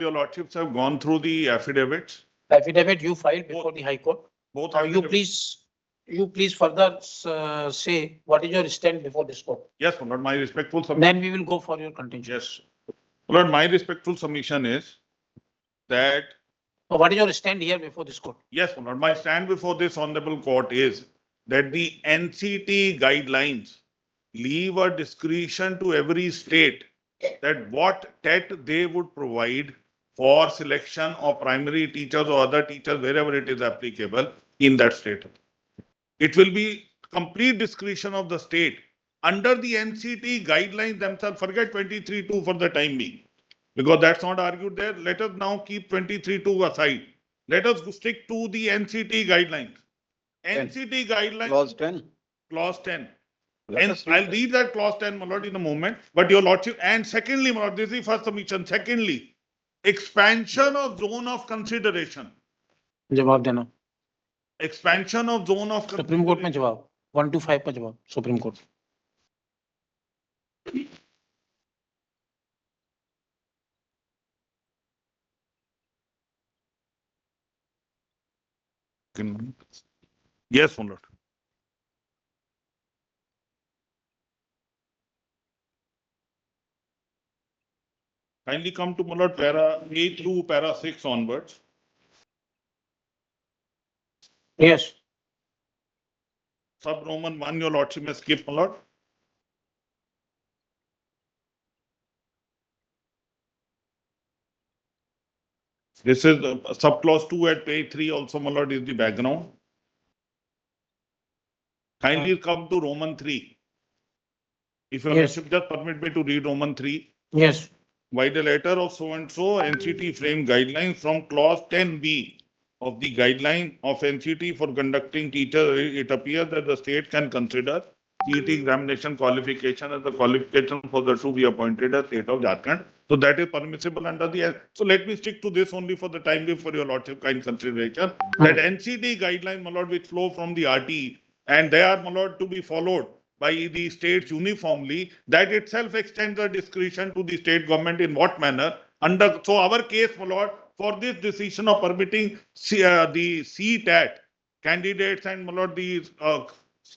Your lordships have gone through the affidavits. Affidavit you filed before the High Court. Both Now affidavits. you please further say what is your stand before this court. Yes, my lord, my respectful submission. Then we will go for your contention. Yes. My lord, my respectful submission is that, So what is your stand here before this court? yes, my lord, my stand before this honorable court is that the NCT guidelines leave a discretion to every state that what TET they would provide for selection of primary teachers or other teachers wherever it is applicable in that state. It will be complete discretion of the state under the NCT guidelines themselves. Forget 23.2 for the time being, because that's not argued there. Let us now keep 23.2 aside. Let us stick to the NCT guidelines. NCT guidelines. Clause 10. Clause 10. Let And us read I'll that. read that clause 10, my lord, in a moment. But your lordship, and secondly, my lord, this is the first submission. Secondly, expansion of zone of consideration. जवाब देना. Expansion of zone of supreme court में जवाब 1 to 5 का जवाब supreme court. Yes, my lord. Kindly come to my lord para A through para 6 onwards. Yes. Sub Roman 1, your lordship may skip, my lord. This is sub clause 2 at page 3 also, my lord, is the background. Kindly come to Roman 3. If your Yes. lordship just permit me to read Roman 3. Yes. By the letter of so and so NCT frame guidelines from clause 10B of the guideline of NCT for conducting teacher, it appears that the state can consider CET examination qualification as the qualification for the to be appointed as state of Jharkhand. So that is permissible under the. So let me stick to this only for the time being for your lordship kind consideration. That NCT guideline, my lord, which flow from the RT and they are, my lord, to be followed by the states uniformly, that itself extends the discretion to the state government in what manner under. So our case, my lord, for this decision of permitting the Ctet candidates and, my lord, the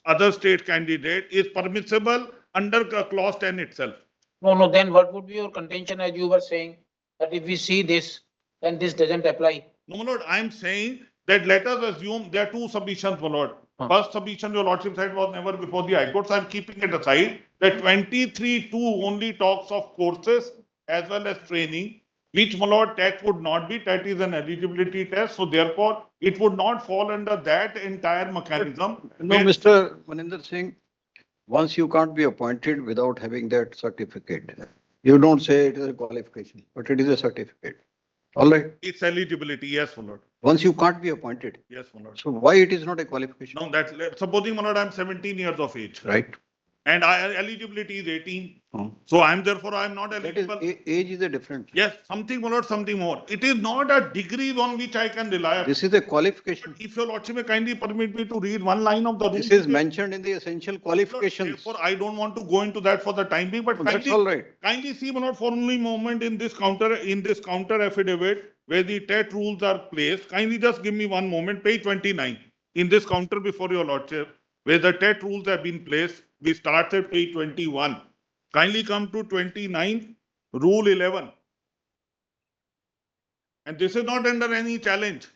other state candidate is permissible under clause 10 itself. No. Then what would be your contention as you were saying that if we see this, then this doesn't apply? No, my lord, I'm saying that let us assume there are two submissions, my lord. First submission, your lordship said, was never before the High Court. So I'm keeping it aside. That 23.2 only talks of courses as well as training, which, my lord, TET would not be. TET is an eligibility test. So therefore, it would not fall under that entire mechanism. No, Mr. Maninder Singh, once you can't be appointed without having that certificate, you don't say it is a qualification, but it is a certificate. All right. It's eligibility, yes, my lord. Once you can't be appointed. Yes, my lord. So why it is not a qualification? No, that's supposing, my lord, I'm 17 years of age. Right. And eligibility is 18. So I'm therefore I'm not That is, eligible. age is a different. Yes, something more, not something more. It is not a degree on which I can rely upon. This is a qualification. If your lordship may kindly permit me to read one line of the rule. This is mentioned in the essential qualifications. Therefore, I don't want to go into that for the time being, but Oh, that's all right. kindly see, my lord, for only moment in this counter affidavit where the TET rules are placed. Kindly just give me one moment, page 29. In this counter before your lordship, where the TET rules have been placed, we start at page 21. Kindly come to 29, rule 11. And this is not under any challenge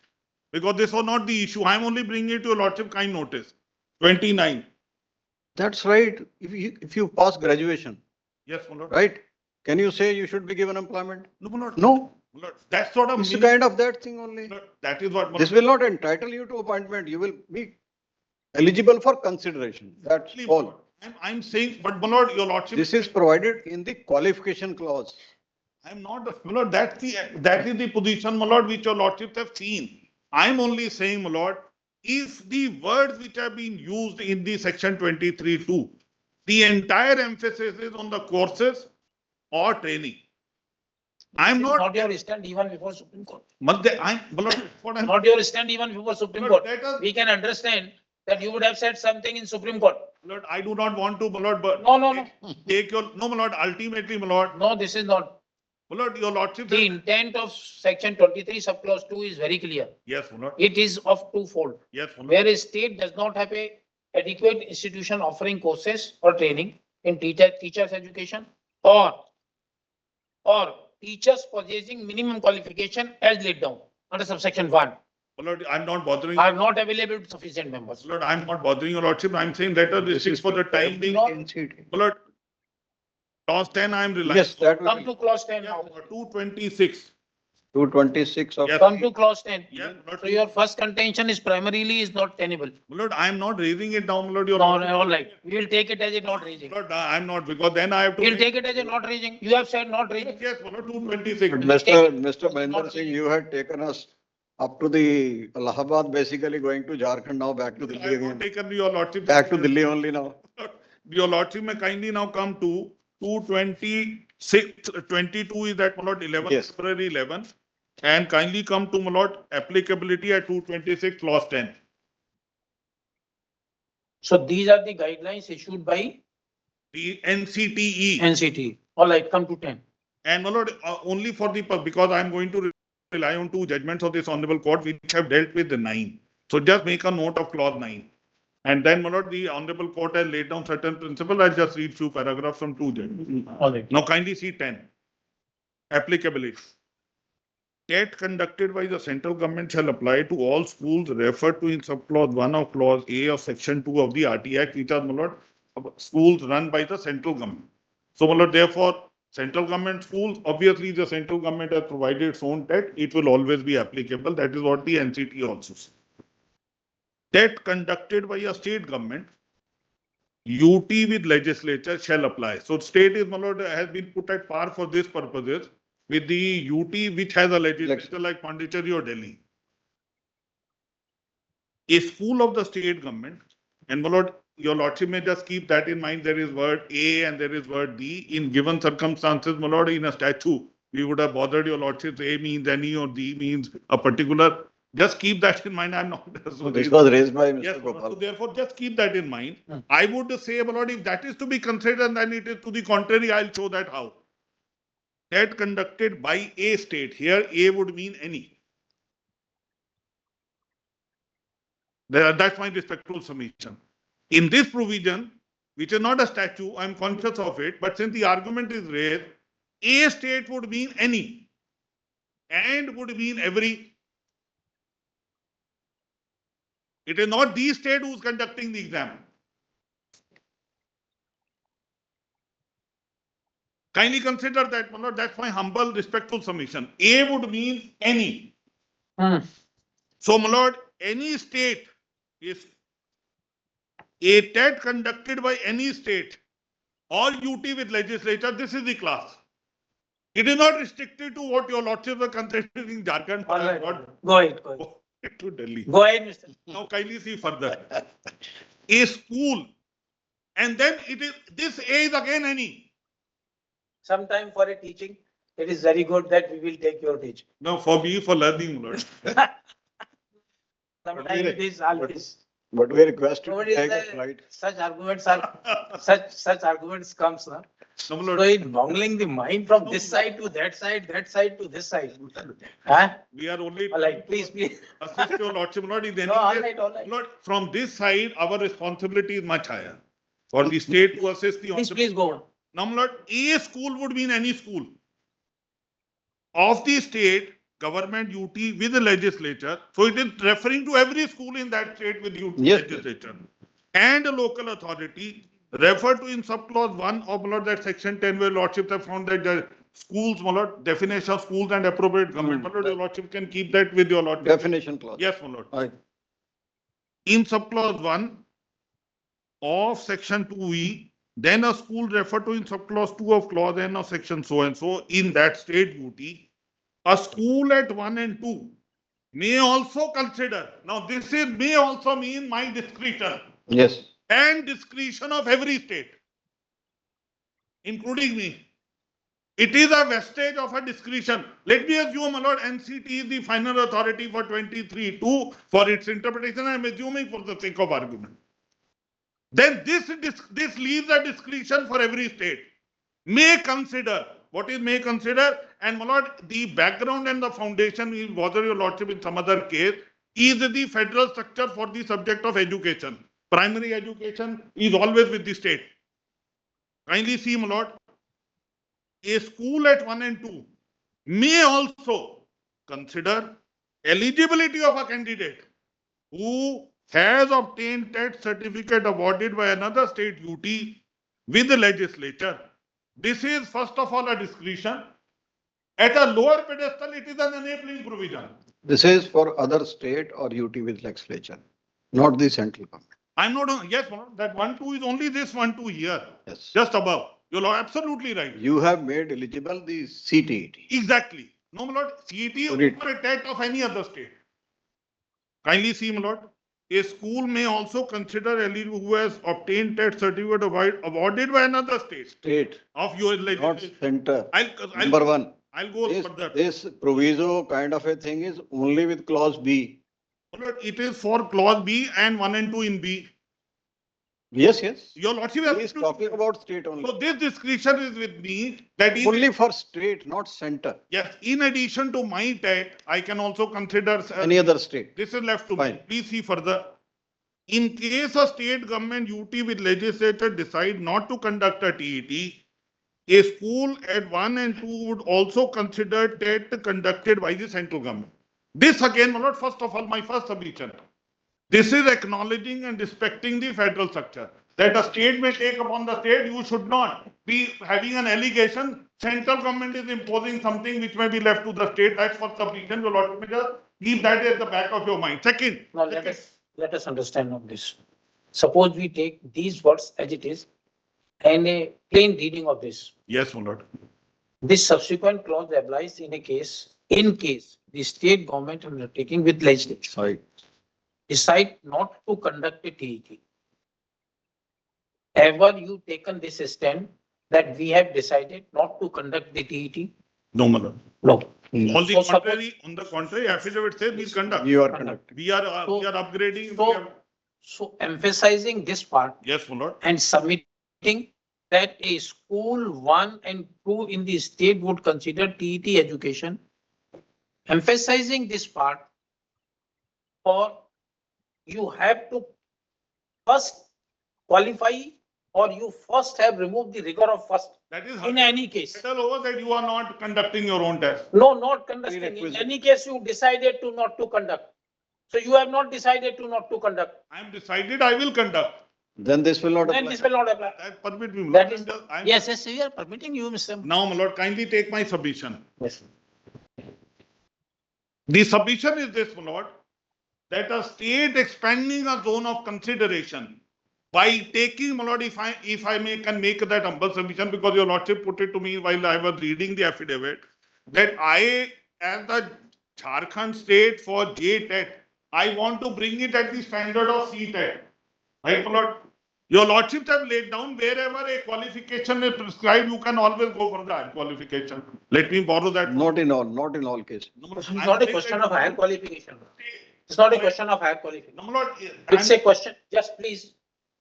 because this was not the issue. I'm only bringing it to your lordship kind notice. 29. That's right. If you pass graduation, Yes, my lord. right? Can you say you should be given employment? No, my lord. No. My lord, that's sort of It's meaning- kind of that thing only. Lord, that is what. my This lord- will not entitle you to appointment. You will be eligible for consideration. That's Actually, my all. lord, I'm saying, but my lord, your lordship. This is provided in the qualification clause. I'm not, my lord, that is the position, my lord, which your lordships have seen. I'm only saying, my lord, if the words which have been used in the section 23.2, the entire emphasis is on the courses or training. I'm This is not, Not your stand even before Supreme Court. my lord, what I'm. Not your stand even before Supreme Lord, Court. let us- We can understand that you would have said something in Supreme Court. Lord, I do not want to, my lord, but. No. Take your, no, my lord, ultimately, my lord, No, this is not. My lord, your lordship. The intent of section 23 subclause 2 is very clear. Yes, my lord. It is of twofold. Yes, my lord. Where a state does not have a adequate institution offering courses or training in teachers education or teachers possessing minimum qualification as laid down under subsection 1 My lord, I'm not bothering. are not available to sufficient members. My lord, I'm not bothering your lordship. I'm saying let us restrict for the time being. No. NCT. My lord, clause 10, I'm relying. Yes, that will Come be to clause 10 Yes, now. my lord, 226. 226 of. Yes. Come to clause 10. Yes, my lord. So your first contention is primarily is not tenable. My lord, I'm not raising it down, my lord. Your No, lordship. all right. We will take it as a not raising. My lord, I'm not, because then I have to. We will make- take it as a not raising. You have said not raising. Yes, my lord, 226. But Take it. Mr. Mahendra Not Singh, really. you had taken us up to the Allahabad, basically going to Jharkhand, now back to I Delhi have not again. taken your lordship. Back to Delhi only now. Your lordship may kindly now come to 226, 22 is that, my lord, 11, Yes. February 11. And kindly come to, my lord, applicability at 226, clause 10. So these are the guidelines issued by The NCTE. NCT. All right, come to 10. And my lord, only for the, because I'm going to rely on two judgments of this honorable court which have dealt with the 9. So just make a note of clause 9. And then, my lord, the honorable court has laid down certain principles. I'll just read few paragraphs from two judgments. All right. Now kindly see 10. Applicability. Tet conducted by the central government shall apply to all schools referred to in subclause 1 of clause A of section 2 of the RT Act, which are, my lord, schools run by the central government. So, my lord, therefore, central government schools, obviously the central government has provided its own Tet, it will always be applicable. That is what the NCT also says. Tet conducted by a state government, UT with legislature shall apply. So state is, my lord, has been put at par for this purposes with the UT which has a legislature like Pondicherry or Delhi. A school of the state government, and my lord, your lordship may just keep that in mind. There is word A and there is word D. In given circumstances, my lord, in a statute, we would have bothered your lordship. A means any or D means a particular. Just keep that in mind. I'm not. So this was raised by Yes, Mr. so Gopal. therefore, just keep that in mind. Hmm. I would say, my lord, if that is to be considered, then it is to the contrary. I'll show that how. That conducted by a state. Here, A would mean any. That's my respectful submission. In this provision, which is not a statute, I'm conscious of it, but since the argument is raised, a state would mean any, and would mean every. It is not the state who's conducting the exam. Kindly consider that, my lord, that's my humble, respectful submission. A would mean any. Hmm. So, my lord, any state is a TET conducted by any state or UT with legislature, this is the class. It is not restricted to what your lordship were considering Jharkhand. All right. Not Go ahead. Go ahead. to Delhi. Go ahead, Mr. Now kindly see further. A school, and then it is this A is again any. Sometime for a teaching, it is very good that we will take your teaching. Now for me, for learning, Lord. Sometime it is always. But we request you What to is take a the- flight. Such arguments are, such arguments comes, na? No, my So lord, in bungling the mind from this side to that side to this side. Huh? we are only All right, please, please. assist your lordship, Lord. Is No, all right, all right. Lord, from this side, our responsibility is much higher. For the state to assist the. Please go on. Now, my lord, a school would mean any school of the state government UT with the legislature. So it is referring to every school in that state with UT Yes. legislature and a local authority referred to in subclause 1 of, my lord, that section 10 where lordships have found that the schools, my lord, definition of schools and appropriate government. My lord, your lordship can keep that with your lordship. Definition clause. Yes, my lord. Aye. In subclause 1 of section 2E, then a school referred to in subclause 2 of clause N of section so and so in that state UT, a school at 1 and 2 may also consider. Now this is may also mean my discretion Yes. and discretion of every state, including me. It is a vestige of a discretion. Let me assume, my lord, NCT is the final authority for 23(2) for its interpretation. I am assuming for the sake of argument. Then this leaves a discretion for every state. May consider. What is may consider? And my lord, the background and the foundation is bother your lordship in some other case is the federal structure for the subject of education. Primary education is always with the state. Kindly see, my lord, a school at 1 and 2 may also consider eligibility of a candidate who has obtained Tet certificate awarded by another state UT with the legislature. This is first of all a discretion. At a lower pedestal, it is an enabling provision. This is for other state or UT with legislature, not the central government. I'm not, yes, that 1-2 is only this 1-2 here, Yes. just above. You're absolutely right. You have made eligible the CTET. Exactly. No, my lord, CET or a Tet of any other state. Kindly see, my lord. A school may also consider eligible who has obtained Tet certificate awarded by another state State, of your not legislation. center. I'll Number one. I'll go further. This proviso kind of a thing is only with clause B. My lord, it is for clause B and 1 and 2 in B. Yes, yes. Your lordship He is talking about state only. So this discretion is with me that is Only for state, not center. yes. In addition to my Tet, I can also consider Any other state. this is left to Fine. me. Please see further. In case a state government UT with legislature decide not to conduct a TET, a school at 1 and 2 would also consider Tet conducted by the central government. This again, my lord, first of all, my first submission. This is acknowledging and respecting the federal structure. That a state may take upon the state, you should not be having an allegation. Central government is imposing something which may be left to the state. That's first submission. Your lordship, just keep that at the back of your mind. Second. Now let us understand on this. Suppose we take these words as it is and a plain reading of this. Yes, my lord. This subsequent clause applies in case the state government undertaking with legislature Sorry. decide not to conduct a TET. Ever you taken this stand that we have decided not to conduct the TET? No, my lord. No. On the contrary, affidavit says we conduct. You are conducting. We are upgrading. So emphasizing this part Yes, my lord. and submitting that a school 1 and 2 in the state would consider TET education, emphasizing this part, or you have to first qualify or you first have removed the rigor of first That is in any case. tell over that you are not conducting your own test. No, not conducting. In Prerequisite. any case, you decided to not to conduct. So you have not decided to not to conduct. I am decided I will conduct. Then this will not Then apply. this will not apply. That permit me. That is, I'm- yes, we are permitting you, Mr. Now, my lord, kindly take my submission. Yes. The submission is this, my lord, that a state expanding a zone of consideration by taking, my lord, if I can make that humble submission, because your lordship put it to me while I was reading the affidavit, that I, as the Jharkhand state for Jtet, I want to bring it at the standard of Ctet. Right, my lord? Your lordships have laid down wherever a qualification is prescribed, you can always go for the qualification. Let me borrow that. Not in all cases. No, It's I'm not a saying question that- of higher qualification. It's not a question of higher qualification. No, my lord, It's a question, just please,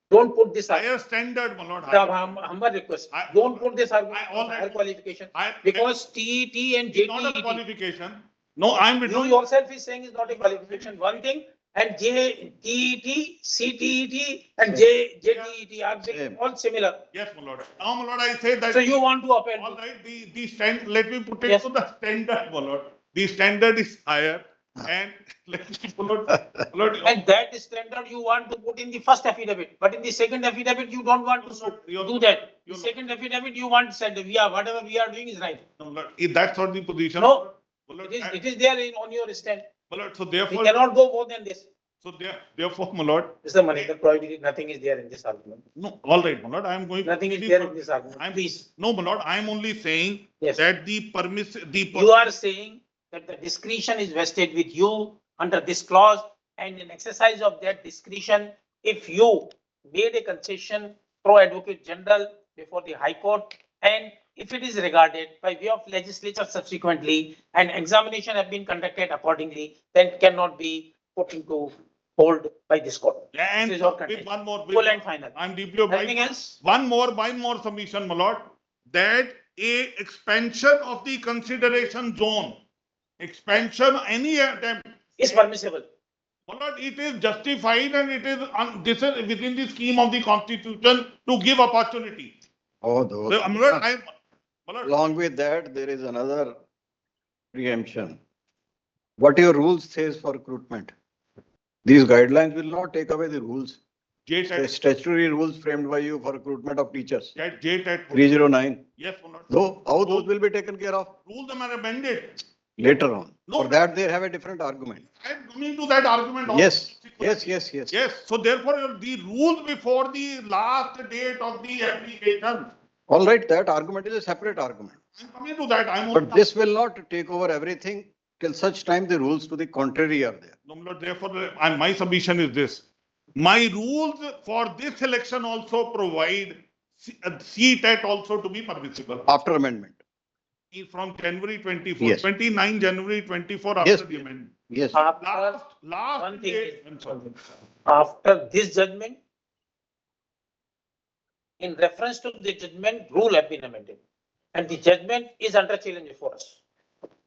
don't put this higher argument. standard, my lord. The humble request, don't put this argument all of higher right. qualification, I- because TET and It's not a JTET, qualification. No, I'm you withdrawing. yourself is saying is not a qualification, one thing, and JTET, CTET and JTET are they Same. all similar. Yes, my lord. Now, my lord, I say that. So you want to All append, right, the stand, let me put it Yes. to the standard, my lord. The standard is higher and let me, my lord, and that standard you want to put in the first affidavit, but in the second affidavit, you don't want to do that. The second affidavit, you want said, whatever we are doing is right. no, my lord, if that's not the position. No, my lord, it is there on your stand. my lord, so We therefore, cannot go more than this. therefore, my lord, Mr. Manikar, probably nothing is there in this argument. no, all right, my lord, I am going. Nothing is there in this argument. Please. No, my lord, I am only saying Yes. that the You are saying that the discretion is vested with you under this clause, and in exercise of that discretion, if you made a concession pro advocate general before the High Court, and if it is regarded by way of legislature subsequently, and examination have been conducted accordingly, then it cannot be put into hold by this court. and This is your with contention. one more, Full and final. I'm deeply obliged. Anything else? One more submission, my lord, that a expansion of the consideration zone, expansion, any attempt, Is permissible. my lord, it is justified and it is, this is within the scheme of the constitution to give opportunity. Oh, those. So, my lord, my lord, Along with that, there is another preemption. What your rules says for recruitment? These guidelines will not take away the rules, Jtet, statutory rules framed by you for recruitment of teachers. Jtet, 309. yes, my lord. So how those will be taken care of Rules are amended. later on? No. For that, they have a different argument. I am coming to that argument. also. Yes, yes. Yes, so therefore, the rules before the last date of the application, All right, that argument is a separate argument. I'm coming to that, I'm. But this will not take over everything till such time the rules to the contrary are there. No, my lord, therefore, my submission is this. My rules for this election also provide CTET also to be permissible. After amendment. From January 24, Yes. 29 January 24 Yes. after the amendment. Yes. After, Last one thing day. is- I'm sorry. after this judgment, in reference to the judgment, rule have been amended. And the judgment is under challenge before us.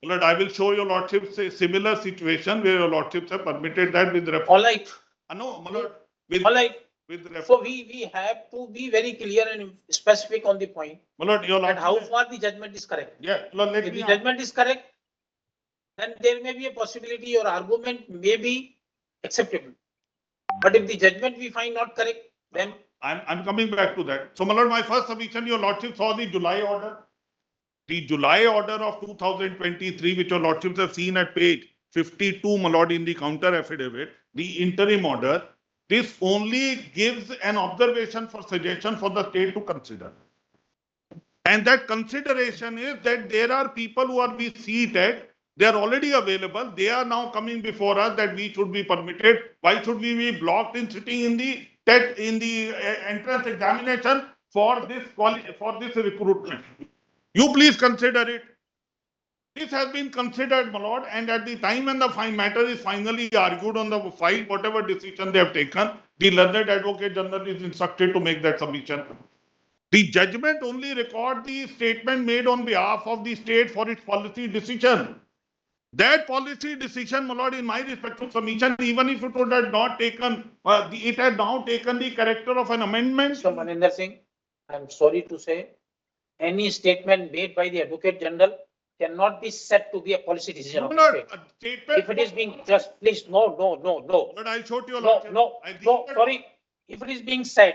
Lord, I will show your lordships a similar situation where your lordships have permitted that with All right, no, my lord, with, all right. with So we have to be very clear and specific on the point my lord, your and how lordship. far the judgment is correct. Yeah, Lord, let If me. the judgment is correct, then there may be a possibility your argument may be acceptable. But if the judgment we find not correct, then I'm coming back to that. So, my lord, my first submission, your lordship saw the July order. The July order of 2023, which your lordships have seen at page 52, my lord, in the counter affidavit, the interim order, this only gives an observation for suggestion for the state to consider. And that consideration is that there are people who are being seated, they are already available, they are now coming before us that we should be permitted. Why should we be blocked in sitting in the entrance examination for this recruitment? You please consider it. This has been considered, my lord, and at the time when the matter is finally argued on the file, whatever decision they have taken, the learned advocate general is instructed to make that submission. The judgment only records the statement made on behalf of the state for its policy decision. That policy decision, my lord, in my respectful submission, even if it would have not taken, it had now taken the character of an amendment. Mr. Maninder Singh, I'm sorry to say, any statement made by the Advocate General cannot be said to be a policy decision No, of my the lord, state. a statement. If it is being just, please, no. Lord, I'll show to you. No, sorry. If it is being said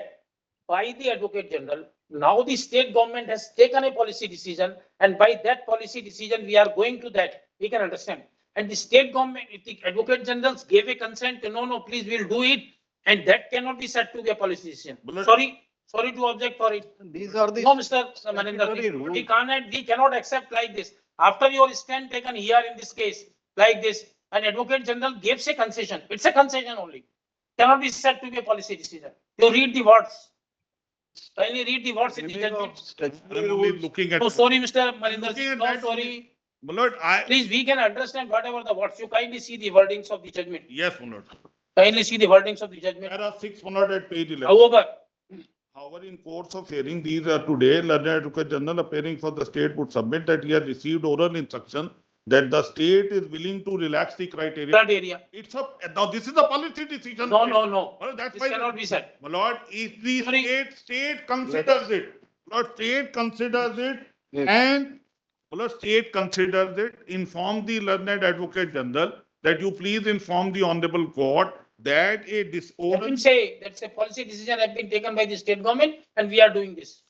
by the Advocate General, now the state government has taken a policy decision, and by that policy decision, we are going to that, we can understand. And the state government, if the Advocate Generals gave a consent, no, please, we'll do it, and that cannot be said to be a policy decision. But- Sorry to object for it. These are the. No, Mr. Maninder, statutory rules. we cannot accept like this. After your stand taken here in this case, like this, an Advocate General gives a concession. It's a concession only. Cannot be said to be a policy decision. You read the words. Kindly read the words in the Meaning of judgment. statutory I'm only rules. looking at. Oh, sorry, Mr. Maninder, Looking at no, that sorry. My lord, Please, we can understand whatever the words. You kindly see the wordings of the judgment. yes, my lord. Kindly see the wordings of the judgment. There are 6 at page 11. However, In course of hearing, these are today, learned advocate general appearing for the state would submit that he has received oral instruction that the state is willing to relax the criteria. that area. It's a, now this is a policy decision. No. Well, that's This why. cannot be said. My lord, if the Sorry. state considers it, Lord, state considers it, Yes. and Lord, state considers it, inform the learned advocate general that you please inform the honorable court that a I disorder. didn't say that's a policy decision have been taken by the state government and we are doing this.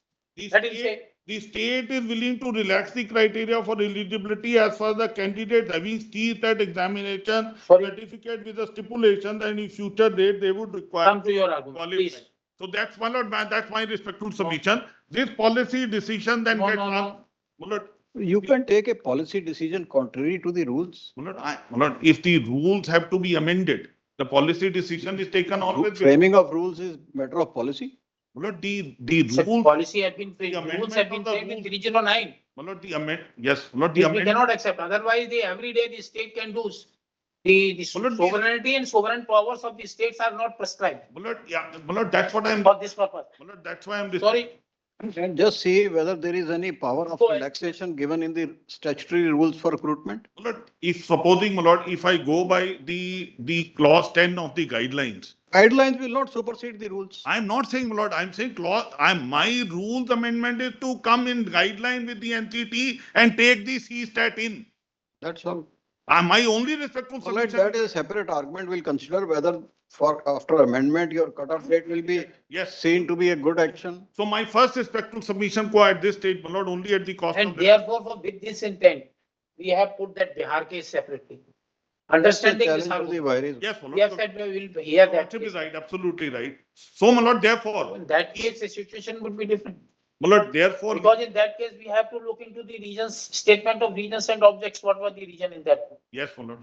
That is say, The state is willing to relax the criteria for eligibility as far as the candidates having Ctet examination Sorry. certificate with a stipulation that in future date they would require. come to your argument, qualify. please. So that's my lord, that's my respectful submission. This policy decision then No, gets. no. My lord, You can take a policy decision contrary to the rules. my lord, if the rules have to be amended, the policy decision is taken always. Framing of rules is matter of policy. My lord, the So rules. policy have been, The rules have been amendment of the framed in rules. 309. My lord, the amend, yes, my lord, the This we amendment. cannot accept. Otherwise, every day the state can do. The Well, Lord, sovereignty and sovereign powers of the states are not prescribed My lord, yeah, my lord, that's what I'm, for this purpose. my lord, that's why I'm. Sorry, And just see whether there is any power of Go ahead. relaxation given in the statutory rules for recruitment. My lord, if supposing, my lord, if I go by the clause 10 of the guidelines, Guidelines will not supersede the rules. I'm not saying, my lord, I'm saying my rules amendment is to come in guideline with the NCT and take the CStat in. That's all. My only respectful All right, submission. that is a separate argument. We'll consider whether for after amendment, your cutoff date will be Yes. seen to be a good action. So my first respectful submission go at this stage, my lord, only at the cost And of this. therefore, with this intent, we have put that Bihar case separately. Understanding this, Challenge to the virus. Yes, my we have lord. said we will hear that. Lordship is case. right, absolutely right. So, my lord, therefore, In that case, the situation would be different. my lord, therefore, Because in that case, we have to look into the regions, statement of regions and objects, what was the region in that. yes, my lord.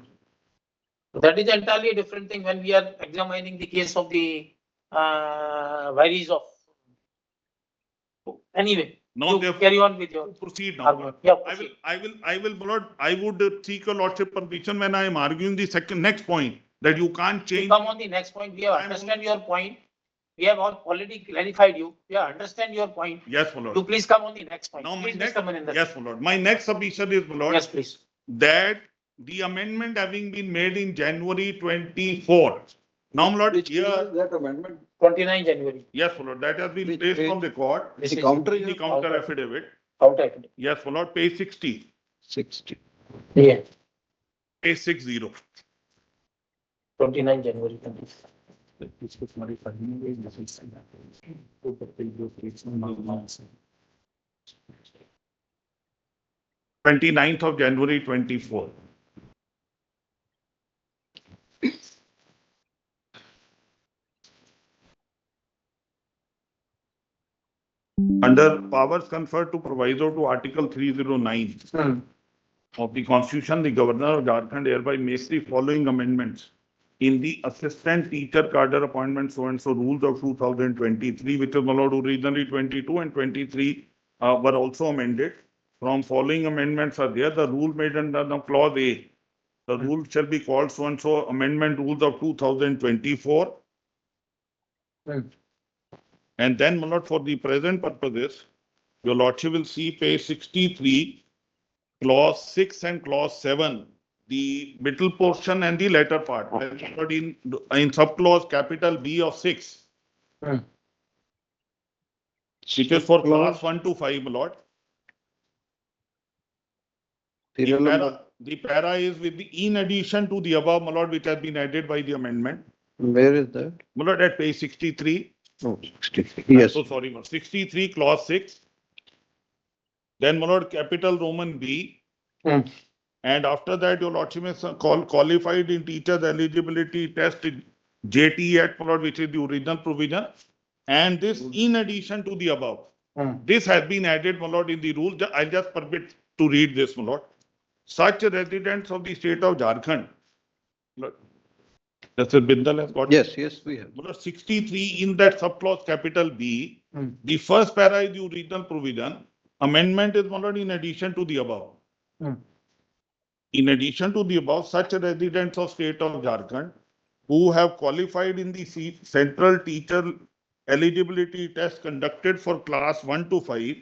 That is entirely a different thing when we are examining the case of the varies of. Anyway, Now, you therefore, carry on with your proceed now. argument. Yeah, I will, my lord, I would seek your lordship permission when I am arguing the next point that you can't to change. come on the next point, we have understand your point. We have already clarified you. We have understand your point. Yes, my You lord. please come on the next point. Now, my Please, next, Mr. Maninder. yes, my lord. My next submission is, my lord, Yes, please. that the amendment having been made in January 24. Now, my lord, Which here, is that amendment? 29 January. yes, my lord, that has been Which placed page? from the court. This The is counter The counter affidavit. counter. Yes, my lord, page 60, 60. Yeah, page 60. 29 January. 29th of January 24. Under powers conferred to proviso to Article 309 of the Constitution, the Governor of Jharkhand hereby makes the following amendments in the assistant teacher cadre appointment so and so rules of 2023, which is allowed originally 22 and 23 were also amended. From following amendments are there, the rule made under the clause A. The rule shall be called so and so amendment rules of 2024. And then, my lord, for the present purposes, your lordship will see page 63, clause 6 and clause 7, the middle portion and the latter part. But in subclause capital B of 6, which is for class 1 to 5, my lord. The para is with the in addition to the above, my lord, which has been added by the amendment. Where is that? My lord, at page 63. Oh, 63. Yes. So sorry, my lord. 63, clause 6. Then, my lord, capital Roman B. And after that, your lordship is qualified in teachers eligibility test Jtet, my lord, which is the original provision. And this in addition to the above. This has been added, my lord, in the rule. I'll just permit to read this, my lord. Such residents of the state of Jharkhand. That's it, Bindal has got. Yes, yes, we have. 63 in that subclause capital B. The first para is the original provision. Amendment is, my lord, in addition to the above. In addition to the above, such residents of state of Jharkhand who have qualified in the central teacher eligibility test conducted for class 1 to 5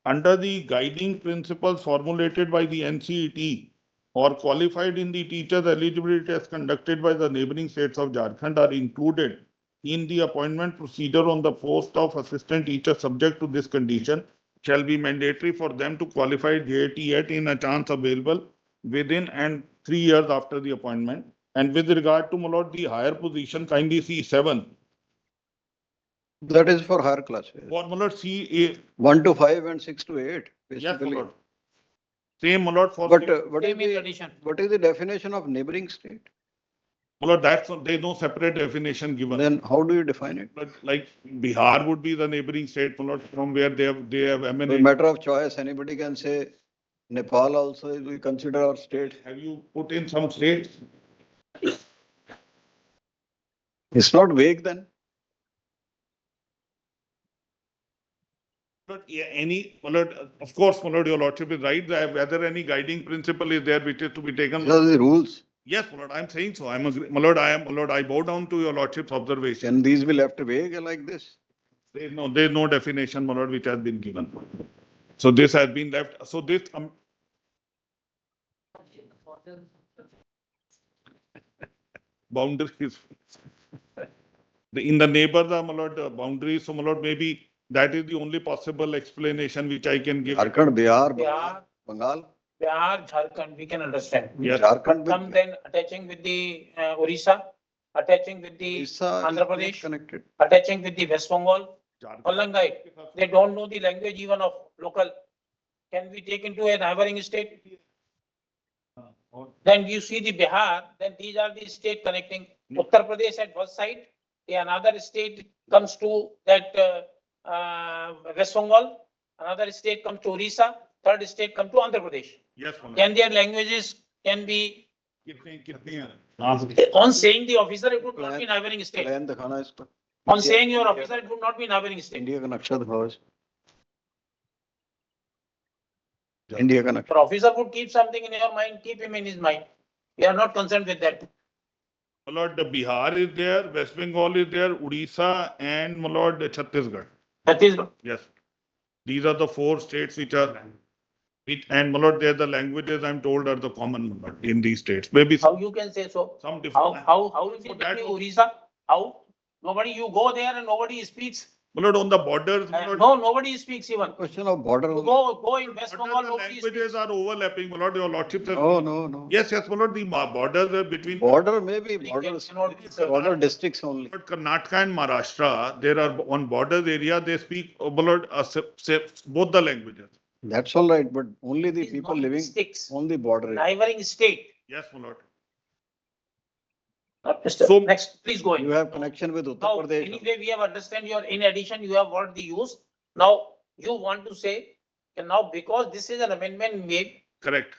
under the guiding principles formulated by the NCET or qualified in the teachers eligibility test conducted by the neighboring states of Jharkhand are included in the appointment procedure on the post of assistant teacher subject to this condition shall be mandatory for them to qualify JT in a chance available within and 3 years after the appointment. And with regard to, my lord, the higher position, kindly see 7. That is for higher classes. For, my lord, see 1 to 5 and 6 to 8, yes, basically. my lord. Same, my lord, for. But what Same in is addition. the definition of neighboring state? My lord, there's no separate definition given. Then how do you define it? But like Bihar would be the neighboring state, my lord, from where they have A emanated. matter of choice, anybody can say Nepal also we consider our state. Have you put in some states? It's not vague then. But yeah, my lord, of course, my lord, your lordship is right. Whether any guiding principle is there which is to be taken. These are the rules. Yes, my lord, I'm saying so. My lord, I bow down to your lordship's observation. Can these be left vague like this? There's no definition, my lord, which has been given. So this has been left. So this boundaries. In the neighbors are, my lord, boundaries. So, my lord, maybe that is the only possible explanation which I can give. Jharkhand, Bihar, Bihar, Bengal. Bihar, Jharkhand, we can understand. Yes. Jharkhand Come with then attaching with the Orissa, attaching with the Orissa is Andhra not Pradesh, connected. attaching with the West Bengal, Jharkhand. Palangai. They don't know the language even of local. Can we take into a neighboring state? Then you see the Bihar, then these are the state connecting Uttar Pradesh at one side. The another state comes to that West Bengal, another state comes to Orissa, third state comes to Andhra Pradesh. Yes, my lord. Can their languages can be, कितने हैं? on saying the officer, it would not be neighboring state. Plan दिखाना इसको. On saying your officer, it would not be neighboring state. India का नक्शा दिखाओ इसको. India का नक्शा. Your officer would keep something in your mind, keep him in his mind. We are not concerned with that. My lord, the Bihar is there, West Bengal is there, Odisha, and my lord, Chhattisgarh. That is, Yes. These are the four states which are, and my lord, the languages I'm told are the common, my lord, in these states. Maybe how you can say so? some different. How is it that Orissa? How? Nobody, you go there and nobody speaks. My lord, on the borders, my lord, No, nobody speaks even. Question of border. You go in West Bengal, the nobody speaks. languages are overlapping, my lord, your lordship. Oh, no. Yes, my lord, the borders are between. Border maybe borders, Cannot be, sir. border districts only. But Karnataka and Maharashtra, there are on borders area, they speak, my lord, both the languages. That's all right, but only the It is people not living sticks. on the border. Neighboring state. Yes, my lord. Mr. So- Next, please go You in. have connection with Uttar Now, Pradesh. anyway, we have understand your, in addition, you have what the use. Now, you want to say, and now because this is an amendment made Correct.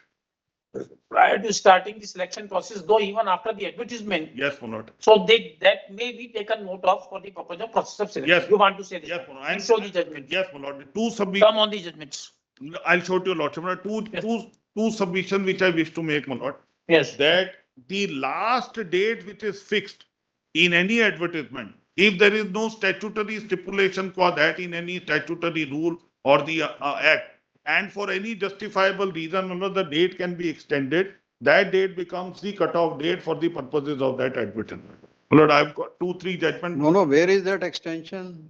prior to starting the selection process, though even after the advertisement. Yes, my lord. So that may be taken note of for the purpose of process of selection. Yes. You want to say this? Yes, my lord. And show the judgment. Yes, my lord. Two submissions. Come on the judgments. I'll show to your lordship. My lord. Yes. Two submissions which I wish to make, my lord. Yes. That the last date which is fixed in any advertisement, if there is no statutory stipulation for that in any statutory rule or the act, and for any justifiable reason, my lord, the date can be extended, that date becomes the cutoff date for the purposes of that advertisement. My lord, I've got 2-3 judgments. No, where is that extension?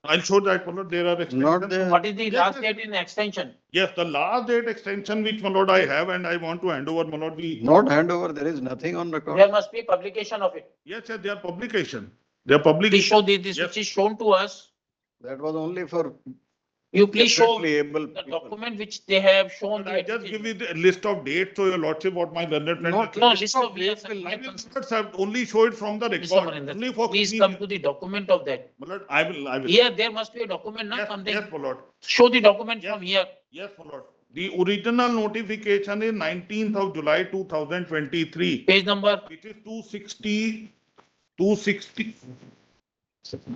I'll show that, my lord, there are extensions. Not there. What is the Yes, last yes. date in extension? Yes, the last date extension which, my lord, I have and I want to hand over, my lord, Not handover, there is nothing on record. There must be publication of it. yes, they are publication. They are Please publication. show this Yes. which is shown to us. That was only for You please show differently able the people. document which they have shown. I just give you the list of dates to your lordship, what my learned friend. Not No, list list of of dates. dates will I I will will- not have only show it from the Mr. record, Marinder, only for. please come to the document of that. My lord, I will. Here, there must be a document, not Yes, something. yes, my lord. Show the document Yes. from here. Yes, my lord. The original notification is 19th of July 2023, Page number, which is 260.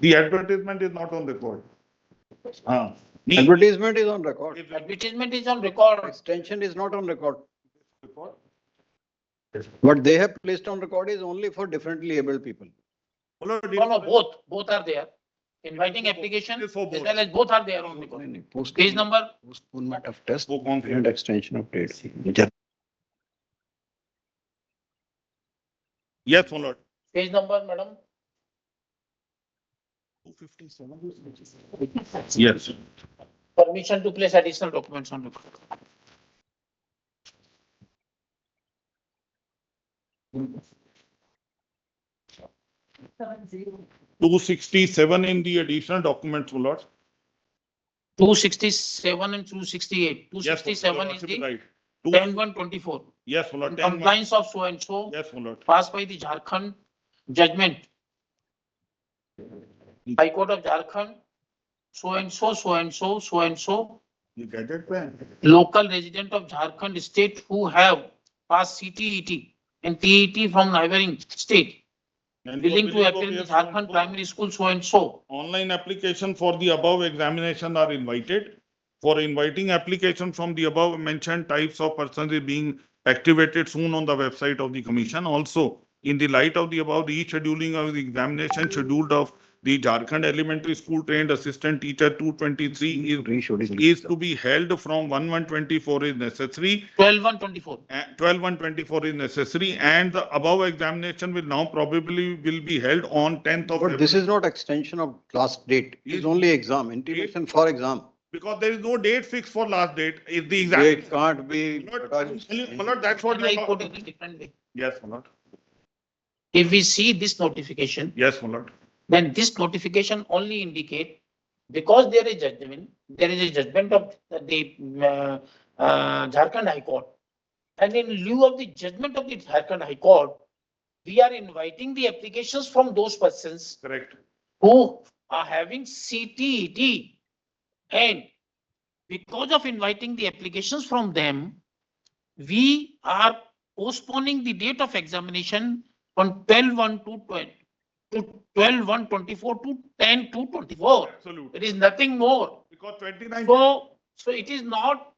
The advertisement is not on record. The- Advertisement is on record. advertisement is on record. Extension is not on record. What they have placed on record is only for differently able people. My lord, No, both are there. Inviting application It is for as both. well as both are there on record. Page number, Postponement of test वो कौन सी? and extension of date. Yes, my lord. page number, madam. 257. Yes. Permission to place additional documents on record. Two 267 in the additional documents, my lord. 267 and 268. Yes, 267 is lordship the right. 10/1/24. Yes, my lord. In 10 compliance of so and so Yes, my lord. passed by the Jharkhand judgment. High Court of Jharkhand, so and so, so and so, so and so, You get it, man? local resident of Jharkhand state who have passed CTET and TET from neighboring state, And willing to for appear in the yes, so and Jharkhand so. primary school, so and so. Online application for the above examination are invited. For inviting application from the above mentioned types of persons is being activated soon on the website of the commission. Also, in the light of the above, rescheduling of the examination scheduled of the Jharkhand Elementary School Trained Assistant Teacher 223 Rescheduling. is to be held from 1/1/24 is necessary. 12/1/24. 12/1/24 is necessary, and the above examination will now probably will be held on 10th of But this February. is not extension of last date. It is It- only exam, intimation for exam. Because there is no date fixed for last date. Is the They exam. can't be. Malad, that's what Can I you. put it in a different way? Yes, Malad. If we see this notification, Yes, Malad. then this notification only indicate because there is a judgment of the Jharkhand High Court. And in lieu of the judgment of the Jharkhand High Court, we are inviting the applications from those persons Correct. who are having CTET. And because of inviting the applications from them, we are postponing the date of examination on 12/1/24 to 10/2/24. Absolutely. It is nothing more. Because 29. So it is not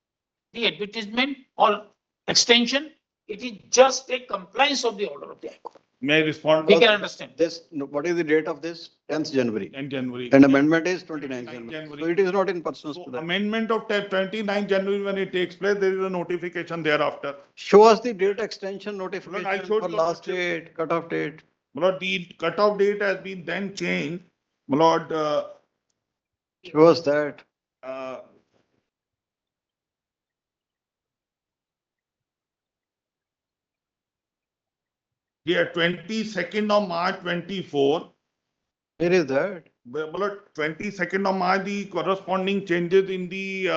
the advertisement or extension. It is just a compliance of the order of the High Court. May I respond? We can understand. This, what is the date of this? 10th January. In January. And amendment is 29th 29th January. January. So it is not in persons So to that. amendment of 29 January when it takes place, there is a notification thereafter. Show us the date extension Well, I notification showed for you last also. date, cutoff date. Malad, the cutoff date has been then changed. Malad, Show us that. yeah, 22nd of March 24. Where is that? Malad, 22nd of March, the corresponding changes in the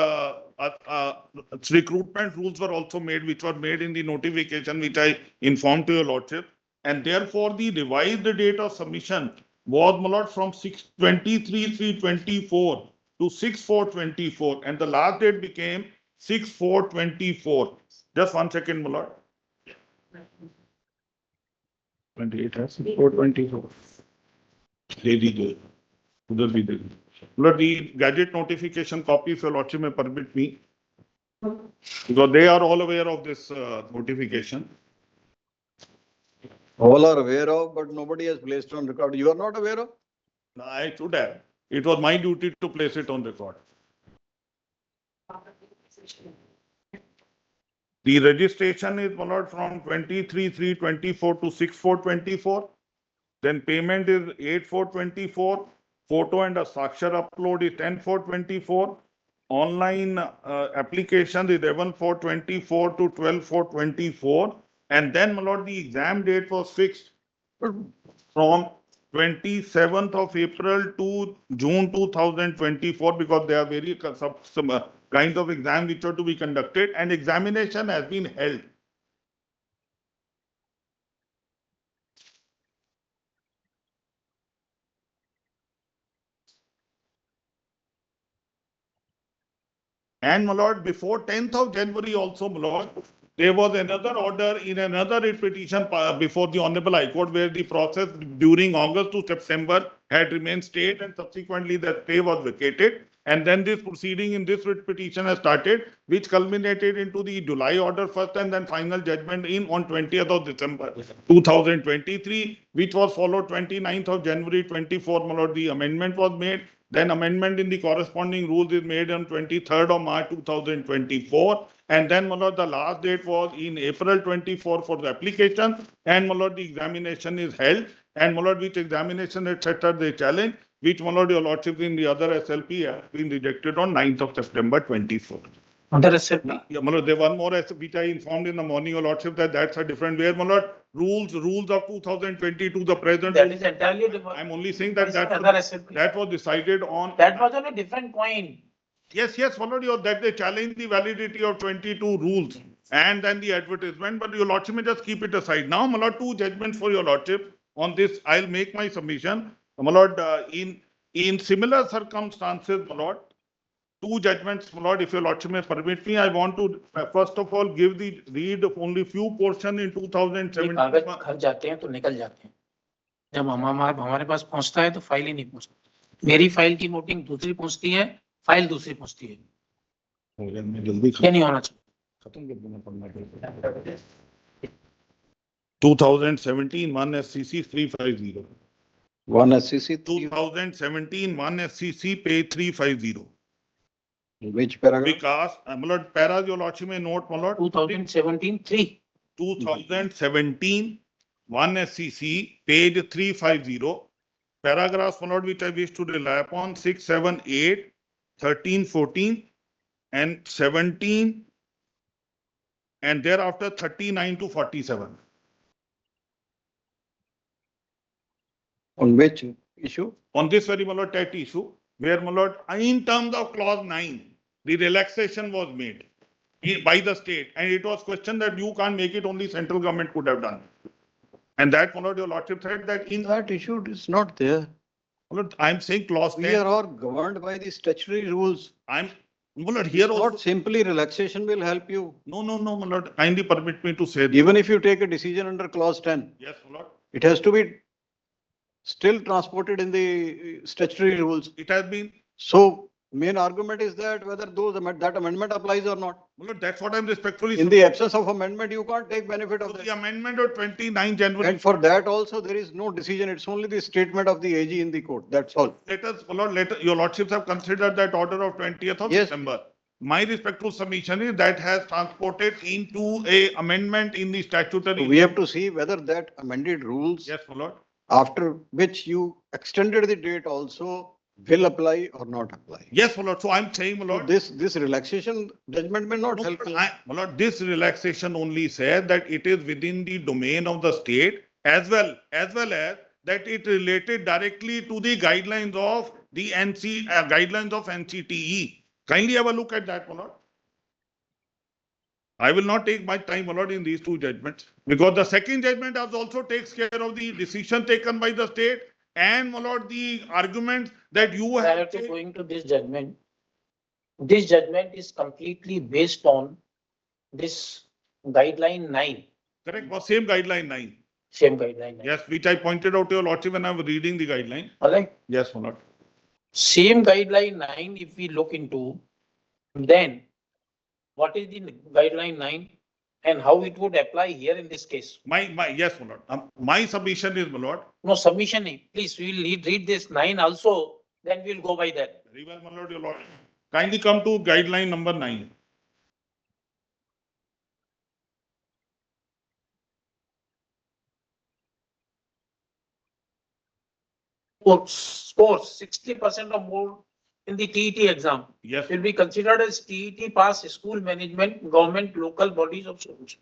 recruitment rules were also made, which were made in the notification, which I informed to your lordship. And therefore, the revised date of submission was, Malad, from 6/23/3/24 to 6/4/24, and the last date became 6/4/24. Just 1 second, Malad. 28 है 6/4/24. दे दीजिए उधर भी दे दीजिए. Malad, the gadget notification copy, if your lordship may permit me, because they are all aware of this notification. All are aware of, but nobody has placed on record. You are not aware of? I should have. It was my duty to place it on record. The registration is, Malad, from 23/3/24 to 6/4/24. Then payment is 8/4/24. Photo and a Sakshar upload is 10/4/24. Online application is 11/4/24 to 12/4/24. And then, Malad, the exam date was fixed from 27th of April to June 2024, because there are various some kinds of exam which are to be conducted, and examination has been held. And, my lord, before 10th of January also, my lord, there was another order in another writ petition before the Honorable High Court, where the process during August to September had remained stayed, and subsequently the stay was vacated. And then this proceeding in this writ petition has started, which culminated into the July order first and then final judgment in on 20th of December 2023, which was followed 29th of January 24, my lord, the amendment was made. Then amendment in the corresponding rules is made on 23rd of March 2024. And then, my lord, the last date was in April 24 for the application. And, my lord, the examination is held. And, my lord, which examination, etc., they challenge, which, my lord, your lordship in the other SLP has been rejected on 9th of September 24. Under SLP? Yeah, my lord, there one more which I informed in the morning, your lordship, that that's a different way. My lord, rules of 2022, the present. That is entirely different. I'm only saying that Another SLP. that was decided on. That was on a different point. Yes, my lord, that they challenge the validity of 22 rules and then the advertisement, but your lordship may just keep it aside. Now, my lord, two judgments for your lordship on this. I'll make my submission. My lord, in similar circumstances, my lord, two judgments, my lord, if your lordship may permit me, I want to first of all read only few portion in 2017. कागज घर जाते हैं तो निकल जाते हैं. जब हमारे पास पहुंचता है तो फाइल ही नहीं पहुंचती. मेरी फाइल की वोटिंग दूसरी पहुंचती है, फाइल दूसरी पहुंचती है. जल्दी क्या नहीं होना चाहिए. खत्म कर देना पड़ना. 2017 1 SCC 350. One SCC, 2017, one SCC, page 350. which paragraph? Because, Malad, para your lordship may note, Malad, 2017, 3. 2017, one SCC, page 350. Paragraphs, Malad, which I wish to rely upon, 6, 7, 8, 13, 14, and 17, and thereafter 39 to 47. On which issue? On this very Malad Tet issue, where Malad, in terms of clause 9, the relaxation was made by the state, and it was questioned that you can't make it, only central government could have done. And that, Malad, your lordship said that in That issue is not there. Malad, I'm saying clause We 10. are all governed by the statutory rules. I'm Malad, here Not also. simply relaxation will help you. No, Malad, kindly permit me to say this. Even if you take a decision under clause 10, Yes, Malad. it has to be still transported in the statutory rules. It has been, So main argument is that whether that amendment applies or not. Malad, that's what I'm respectfully. In the absence of amendment, you can't take benefit So of the that. amendment of 29 January. And for that also, there is no decision. It's only the statement of the AG in the court. That's all. Let us, Malad, your lordships have considered that order of 20th of Yes. December. My respectful submission is that has transported into a amendment in the statutory. So we have to see whether that amended rules, Yes, Malad. after which you extended the date also, will apply or not apply. Yes, Malad. So I'm saying, So Malad. this relaxation judgment may not No, help you. Malad, this relaxation only says that it is within the domain of the state as well as that it related directly to the guidelines of the guidelines of NCTE. Kindly have a look at that, Malad. I will not take much time, Malad, in these two judgments, because the second judgment also takes care of the decision taken by the state and, Malad, the arguments that you Prior have. to going to this judgment is completely based on this guideline 9, Correct, was same guideline 9. same guideline 9. Yes, which I pointed out to your lordship when I was reading the guideline. All right. Yes, Malad. Same guideline 9, if we look into, then what is the guideline 9 and how it would apply here in this case? Yes, Malad. My submission is, Malad. No submission, please, we will read this 9 also, then we'll go by that. Very well, Malad, your lordship. Kindly come to guideline number 9. Scores 60% or more in the TET exam Yes, will be considered as TET pass school management, government, local bodies of schools.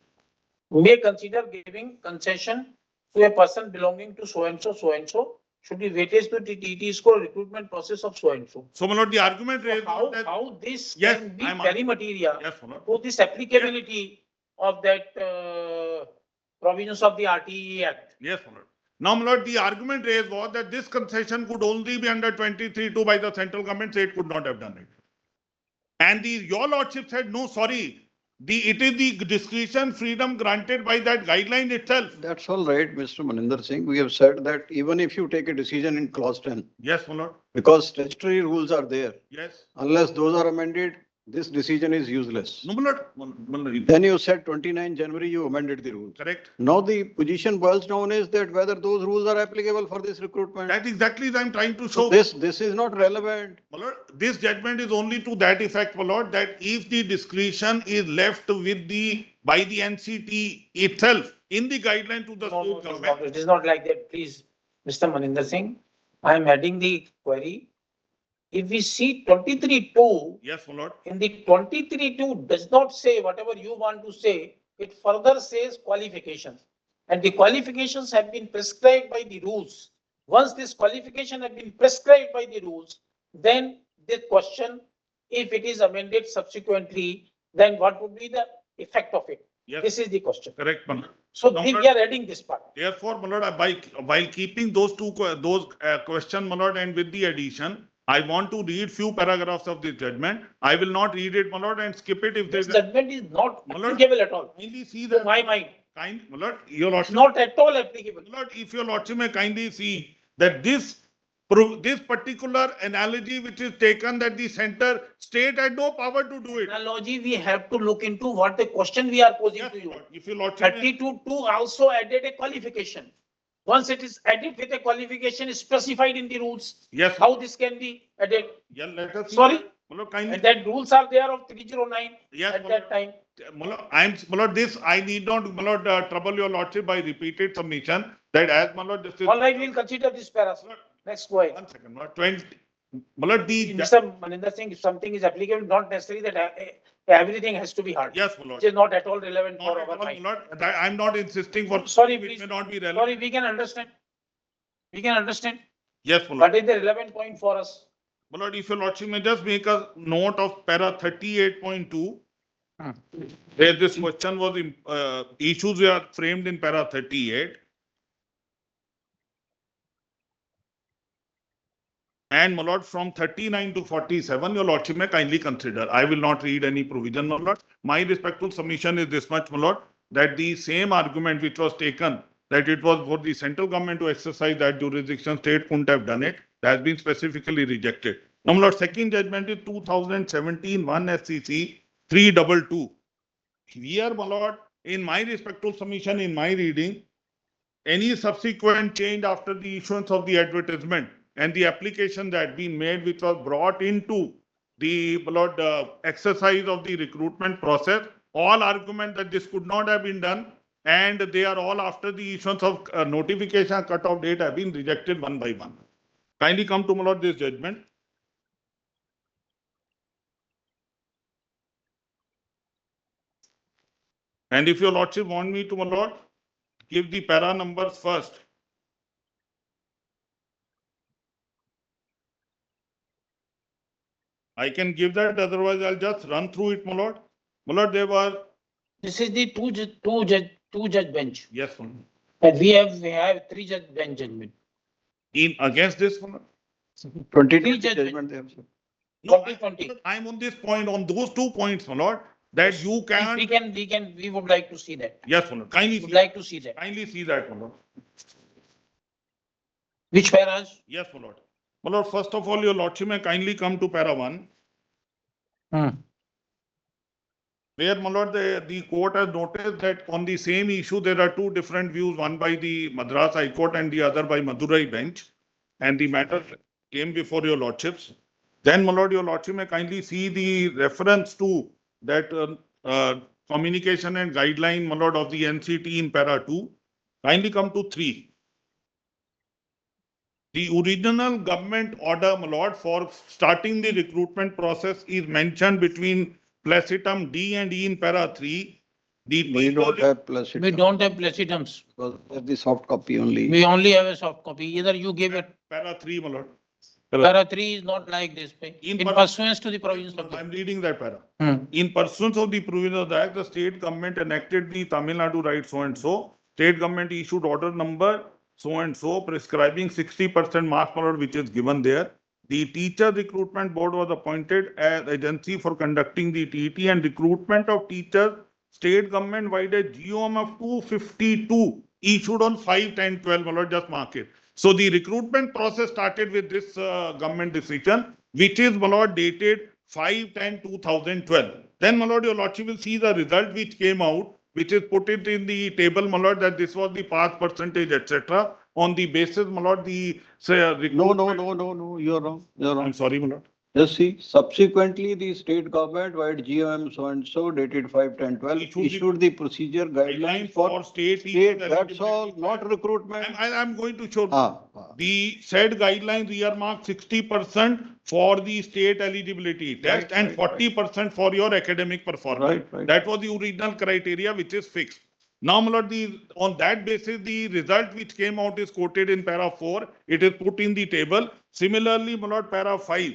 May consider giving concession to a person belonging to so and so, should be weightage to the TET score recruitment process of so and so. so, Malad, the argument raised was that. How this Yes, can be I'm- very material Yes, Malad. to this applicability of that provisions of the RTE Act. Yes, Malad. Now, Malad, the argument raised was that this concession could only be under 23(2) by the central government, so it could not have done it. And your lordship said, no, sorry, it is the discretion freedom granted by that guideline itself. That's all right, Mr. Maninder Singh. We have said that even if you take a decision in clause 10, Yes, Malad. because statutory rules are there, Yes. unless those are amended, this decision is useless. No, Malad. Then you said 29 January, you amended the rules. Correct. Now the position boils down is that whether those rules are applicable for this recruitment. That exactly I'm trying to So show. this is not relevant. Malad, this judgment is only to that effect, Malad, that if the discretion is left by the NCT itself in the guideline to the No, state no, government. it is not like that, please, Mr. Maninder Singh. I am adding the query. If we see 23(2), Yes, Malad. in the 23(2) does not say whatever you want to say, it further says qualifications. And the qualifications have been prescribed by the rules. Once this qualification have been prescribed by the rules, then the question, if it is amended subsequently, then what would be the effect of it? Yes, This is the question. correct, Malad. So No, we but- are adding this part. Therefore, Malad, while keeping those question, Malad, and with the addition, I want to read few paragraphs of this judgment. I will not read it, Malad, and skip it if This there's. judgment is not Malad- applicable at all, Kindly see to that. my mind. Malad, your It's lordship. not at all applicable. Lord, if your lordship may kindly see that this particular analogy which is taken, that the center state had no power to do it. Analogy, we have to look into what the question we are posing Yes, to you. Lord, if your lordship may. 32(2) also added a qualification. Once it is added with a qualification specified in the rules, Yes. how this can be added? Yeah, let us see. Sorry? Malad, kindly. And that rules are there of 309 Yes, at that time. Malad, this I need not, Malad, trouble your lordship by repeated submission that as Malad, this is. All right, we'll consider this paras. Next, go ahead. 1 second, Malad, 20. Malad, the. Mr. Maninder Singh, if something is applicable, not necessarily that everything has to be heard. Yes, Malad. Which is not at all relevant Not for at our all, mind. Malad. I'm not insisting for. Sorry, Which please. may not be relevant. Sorry, we can understand. We can understand. Yes, Malad. What is the relevant point for us? Malad, if your lordship may just make a note of para 38.2. Where this question was, issues were framed in para 38. And my lord, from 39 to 47, your lordship may kindly consider. I will not read any provision, my lord. My respectful submission is this much, my lord, that the same argument which was taken, that it was for the central government to exercise that jurisdiction, state couldn't have done it, that has been specifically rejected. Now, my lord, second judgment is 2017 1 SCC 322. Here, my lord, in my respectful submission, in my reading, any subsequent change after the issuance of the advertisement and the application that been made, which was brought into the exercise of the recruitment process, all argument that this could not have been done, and they are all after the issuance of notification cutoff date have been rejected one by one. Kindly come to my lord this judgment. And if your lordship want me to, my lord, give the para numbers first. I can give that, otherwise I'll just run through it, my lord. My lord, there were. This is the two judge bench. Yes, my lord. And we have three judge bench judgment. In against this, my lord. 20 judgment. judgment they have said. No, 2020. I'm on this point, on those 2 points, my lord, that you If can. we would like to see that. Yes, my lord. Kindly Would see, like to see that. kindly see that, my lord. Which paras? Yes, my lord. My lord, first of all, your lordship may kindly come to para 1. Where, my lord, the court has noticed that on the same issue, there are 2 different views, one by the Madras High Court and the other by Madurai bench. And the matter came before your lordships. Then, my lord, your lordship may kindly see the reference to that communication and guideline, my lord, of the NCT in para 2. Kindly come to 3. The original government order, my lord, for starting the recruitment process is mentioned between placitum D and E in para 3. We don't have placitum. We don't have placidums. Because that's the soft copy only. We only have a soft copy. Either you give it. Para 3, my lord. Para 3 is not like this. In pursuance to the provisions of the. I'm reading that para. Hmm. In pursuance of the provisions of the Act, the state government enacted the Tamil Nadu right so and so. State government issued order number so and so prescribing 60% marks, my lord, which is given there. The teacher recruitment board was appointed as agency for conducting the TET and recruitment of teachers. State government wide a GOM of 252 issued on 5/10/12, my lord, just mark it. So the recruitment process started with this government decision, which is, my lord, dated 5/10/2012. Then, my lord, your lordship will see the result which came out, which is put it in the table, my lord, that this was the pass percentage, etc. On the basis, my lord, the No, you're wrong. You're wrong. I'm sorry, my lord. Just see, subsequently, the state government wide GOM so and so dated 5/10/12 issued the procedure guidelines for state. That's all, not recruitment. I'm going to show. The said guidelines earmark 60% for the state eligibility test and 40% for your academic performance. Right. That was the original criteria which is fixed. Now, my lord, on that basis, the result which came out is quoted in para 4. It is put in the table. Similarly, my lord, para 5.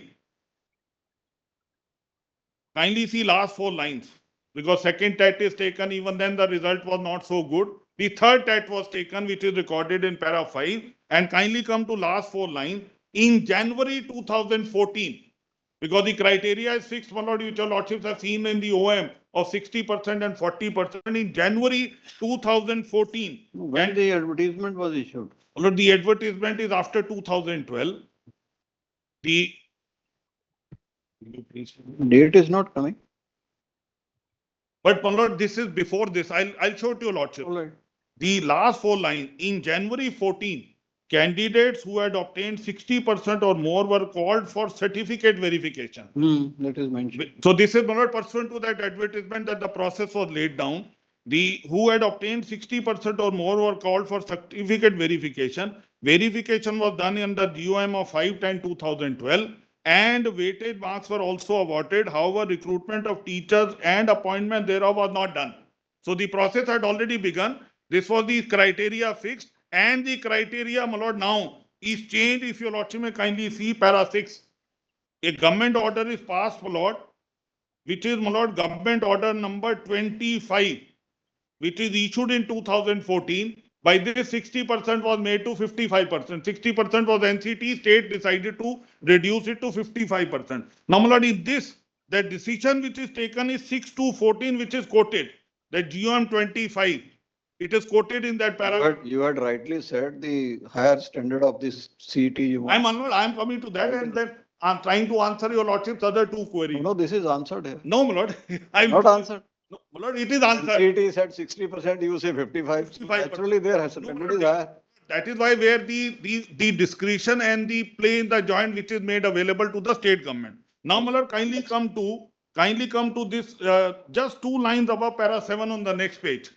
Kindly see last 4 lines, because second TET is taken, even then the result was not so good. The third TET was taken, which is recorded in para 5, and kindly come to last 4 lines. In January 2014, because the criteria is fixed, my lord, which your lordships have seen in the OM of 60% and 40%. In January 2014. When the advertisement was issued? My lord, the advertisement is after 2012. Date is not coming. But, my lord, this is before this. I'll show it to your lordship. All right. the last 4 lines, in January 14, candidates who had obtained 60% or more were called for certificate verification. That is mentioned. So this is not pursuant to that advertisement that the process was laid down. The who had obtained 60% or more were called for certificate verification. Verification was done in the GOM of 5/10/2012 and weighted marks were also awarded. However, recruitment of teachers and appointment thereof was not done. So the process had already begun. This was the criteria fixed and the criteria, my lord, now is changed. If your lordship may kindly see para 6. A government order is passed, my lord, which is, my lord, government order number 25, which is issued in 2014. By this, 60% was made to 55%. 60% was NCT, state decided to reduce it to 55%. Now, my lord, in this, the decision which is taken is 6/2/14, which is quoted, that GOM 25. It is quoted in that paragraph. But you had rightly said the higher standard of this CET. I'm coming to that, and then I'm trying to answer your lordship's other two queries. No, this is answered here. No, my lord. I'm Not answered. No, my lord, it is answered. CET said 60%, you say 55. 55%. Actually, their standard is higher. That is why where the discretion and the play in the joint which is made available to the state government. Now, my lord, kindly come to this, just 2 lines above para 7 on the next page.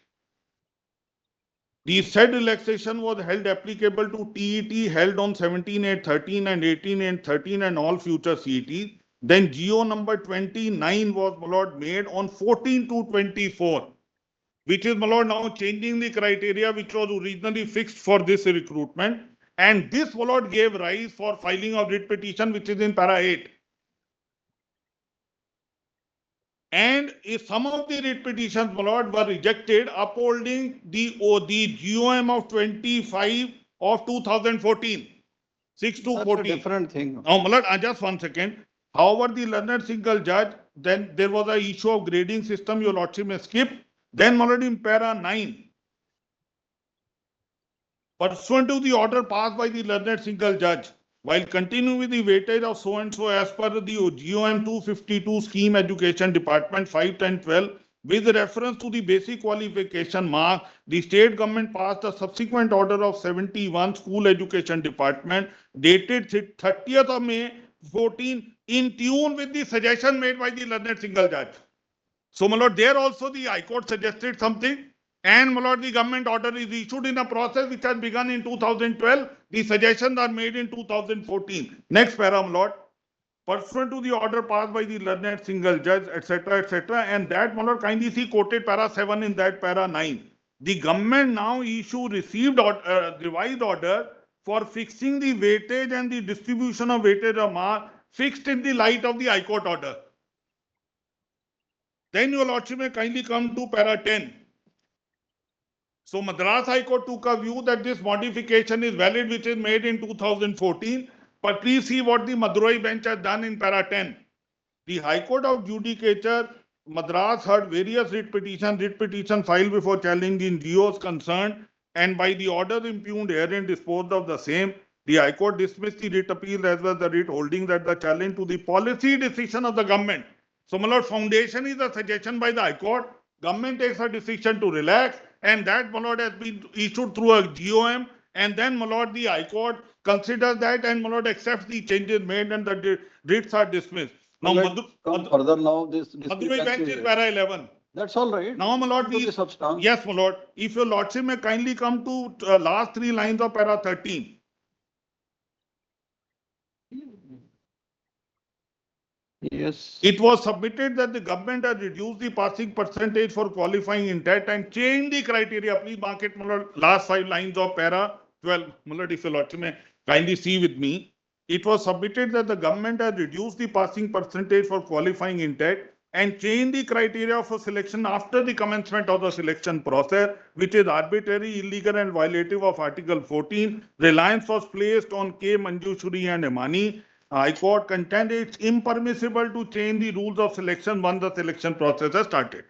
The said relaxation was held applicable to TET held on 17/8/13 and 18/8/13 and all future CETs. Then GO number 29 was, my lord, made on 14/2/24, which is, my lord, now changing the criteria which was originally fixed for this recruitment. And this, my lord, gave rise for filing of writ petition, which is in para 8. And if some of the writ petitions, my lord, were rejected, upholding the GOM of 25 of 2014, 6/2/14. That's a different thing. Now, my lord, just 1 second. However, the learned single judge, then there was an issue of grading system, your lordship may skip. Then, my lord, in para 9, pursuant to the order passed by the learned single judge, while continuing with the weightage of so and so as per the GOM 252 scheme education department 5/10/12, with reference to the basic qualification mark, the state government passed a subsequent order of 71 school education department dated 30th of May 14 in tune with the suggestion made by the learned single judge. So, my lord, there also the High Court suggested something. And, my lord, the government order is issued in a process which has begun in 2012. The suggestions are made in 2014. Next para, my lord. Pursuant to the order passed by the learned single judge, etc., etc., and that, my lord, kindly see quoted para 7 in that para 9. The government now received revised order for fixing the weightage and the distribution of weightage of mark fixed in the light of the High Court order. Then, your lordship may kindly come to para 10. So, Madras High Court took a view that this modification is valid, which is made in 2014. But please see what the Madurai bench has done in para 10. The High Court of Judicature, Madras heard various writ petition filed before challenging GOs concerned, and by the order impugned herein disposed of the same. The High Court dismissed the writ appeal as well as the writ holding that the challenge to the policy decision of the government. So, my lord, foundation is a suggestion by the High Court. Government takes a decision to relax, and that, my lord, has been issued through a GOM, and then, my lord, the High Court considers that, and, my lord, accepts the changes made, and the writs are dismissed. Now, further now, this Madurai bench is para 11. That's all right. Now, my lord, yes, my lord, if your lordship may kindly come to last 3 lines of para 13. Yes. It was submitted that the government has reduced the passing percentage for qualifying in TET and changed the criteria. Please mark it, my lord, last 5 lines of para 12. My lord, if your lordship may kindly see with me. It was submitted that the government has reduced the passing percentage for qualifying in TET and changed the criteria for selection after the commencement of the selection process, which is arbitrary, illegal, and violative of Article 14. Reliance was placed on K. Manjushri and Emani. High Court contended it's impermissible to change the rules of selection once the selection process has started.